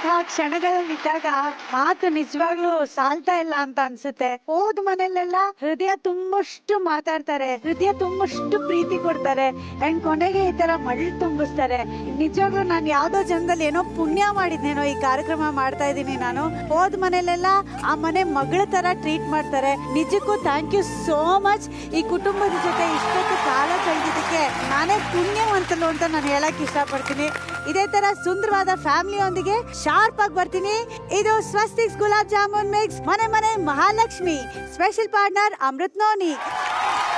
ಇಂತಹ ಕ್ಷಣಗಳಲ್ಲಿದ್ದಾಗ ಮಾತು ನಿಜವಾಗ್ಲೂ ಸಾಲ್ತಾ ಇಲ್ಲ ಅಂತ ಅನ್ಸುತ್ತೆ. ಹೋದ್ ಮನೇಲೆಲ್ಲ ಹೃದಯ ತುಂಬಷ್ಟು ಮಾತಾಡ್ತಾರೆ, ಹೃದಯ ತುಂಬಷ್ಟು ಪ್ರೀತಿ ಕೊಡ್ತಾರೆ, ಅಂಡ್ ಕೊನೆಗೆ ಈ ತರ ಮಳ್ಳು ತುಂಬಿಸ್ತಾರೆ. ನಿಜವಾಗ್ಲೂ ನಾನು ಯಾವ್ದೋ ಜನ್ಮದಲ್ಲಿ ಏನೋ ಪುಣ್ಯ ಮಾಡಿದ್ನೇನೋ ಈ ಕಾರ್ಯಕ್ರಮ ಮಾಡ್ತಾ ಇದ್ದೀನಿ. ನಾನು ಹೋದ್ ಮನೇಲೆಲ್ಲ ಆ ಮನೆ ಮಗಳ ತರ ಟ್ರೀಟ್ ಮಾಡ್ತಾರೆ. ನಿಜಕ್ಕೂ ಥ್ಯಾಂಕ್ ಯು ಸೋ ಮಚ್. ಈ ಕುಟುಂಬದ ಜೊತೆ ಇಷ್ಟೊತ್ತು ಕಾಲ ಕಳೆದಿದ್ದಕ್ಕೆ ನಾನೇ ಪುಣ್ಯವಂತಲು ಅಂತ ನಾನು ಹೇಳಕ್ ಇಷ್ಟಪಡ್ತೀನಿ. ಇದೇ ತರ ಸುಂದರವಾದ ಫ್ಯಾಮಿಲಿಯೊಂದಿಗೆ ಶಾರ್ಪ್ ಆಗಿ ಬರ್ತೀನಿ. ಇದು ಸ್ವಸ್ತಿಕ್ಸ್ ಗುಲಾಬ್ ಜಾಮೂನ್ ಮಿಕ್ಸ್ ಮನೆ ಮನೆ Mahalakshmi special partner Amrit Noni.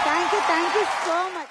Thank you so much.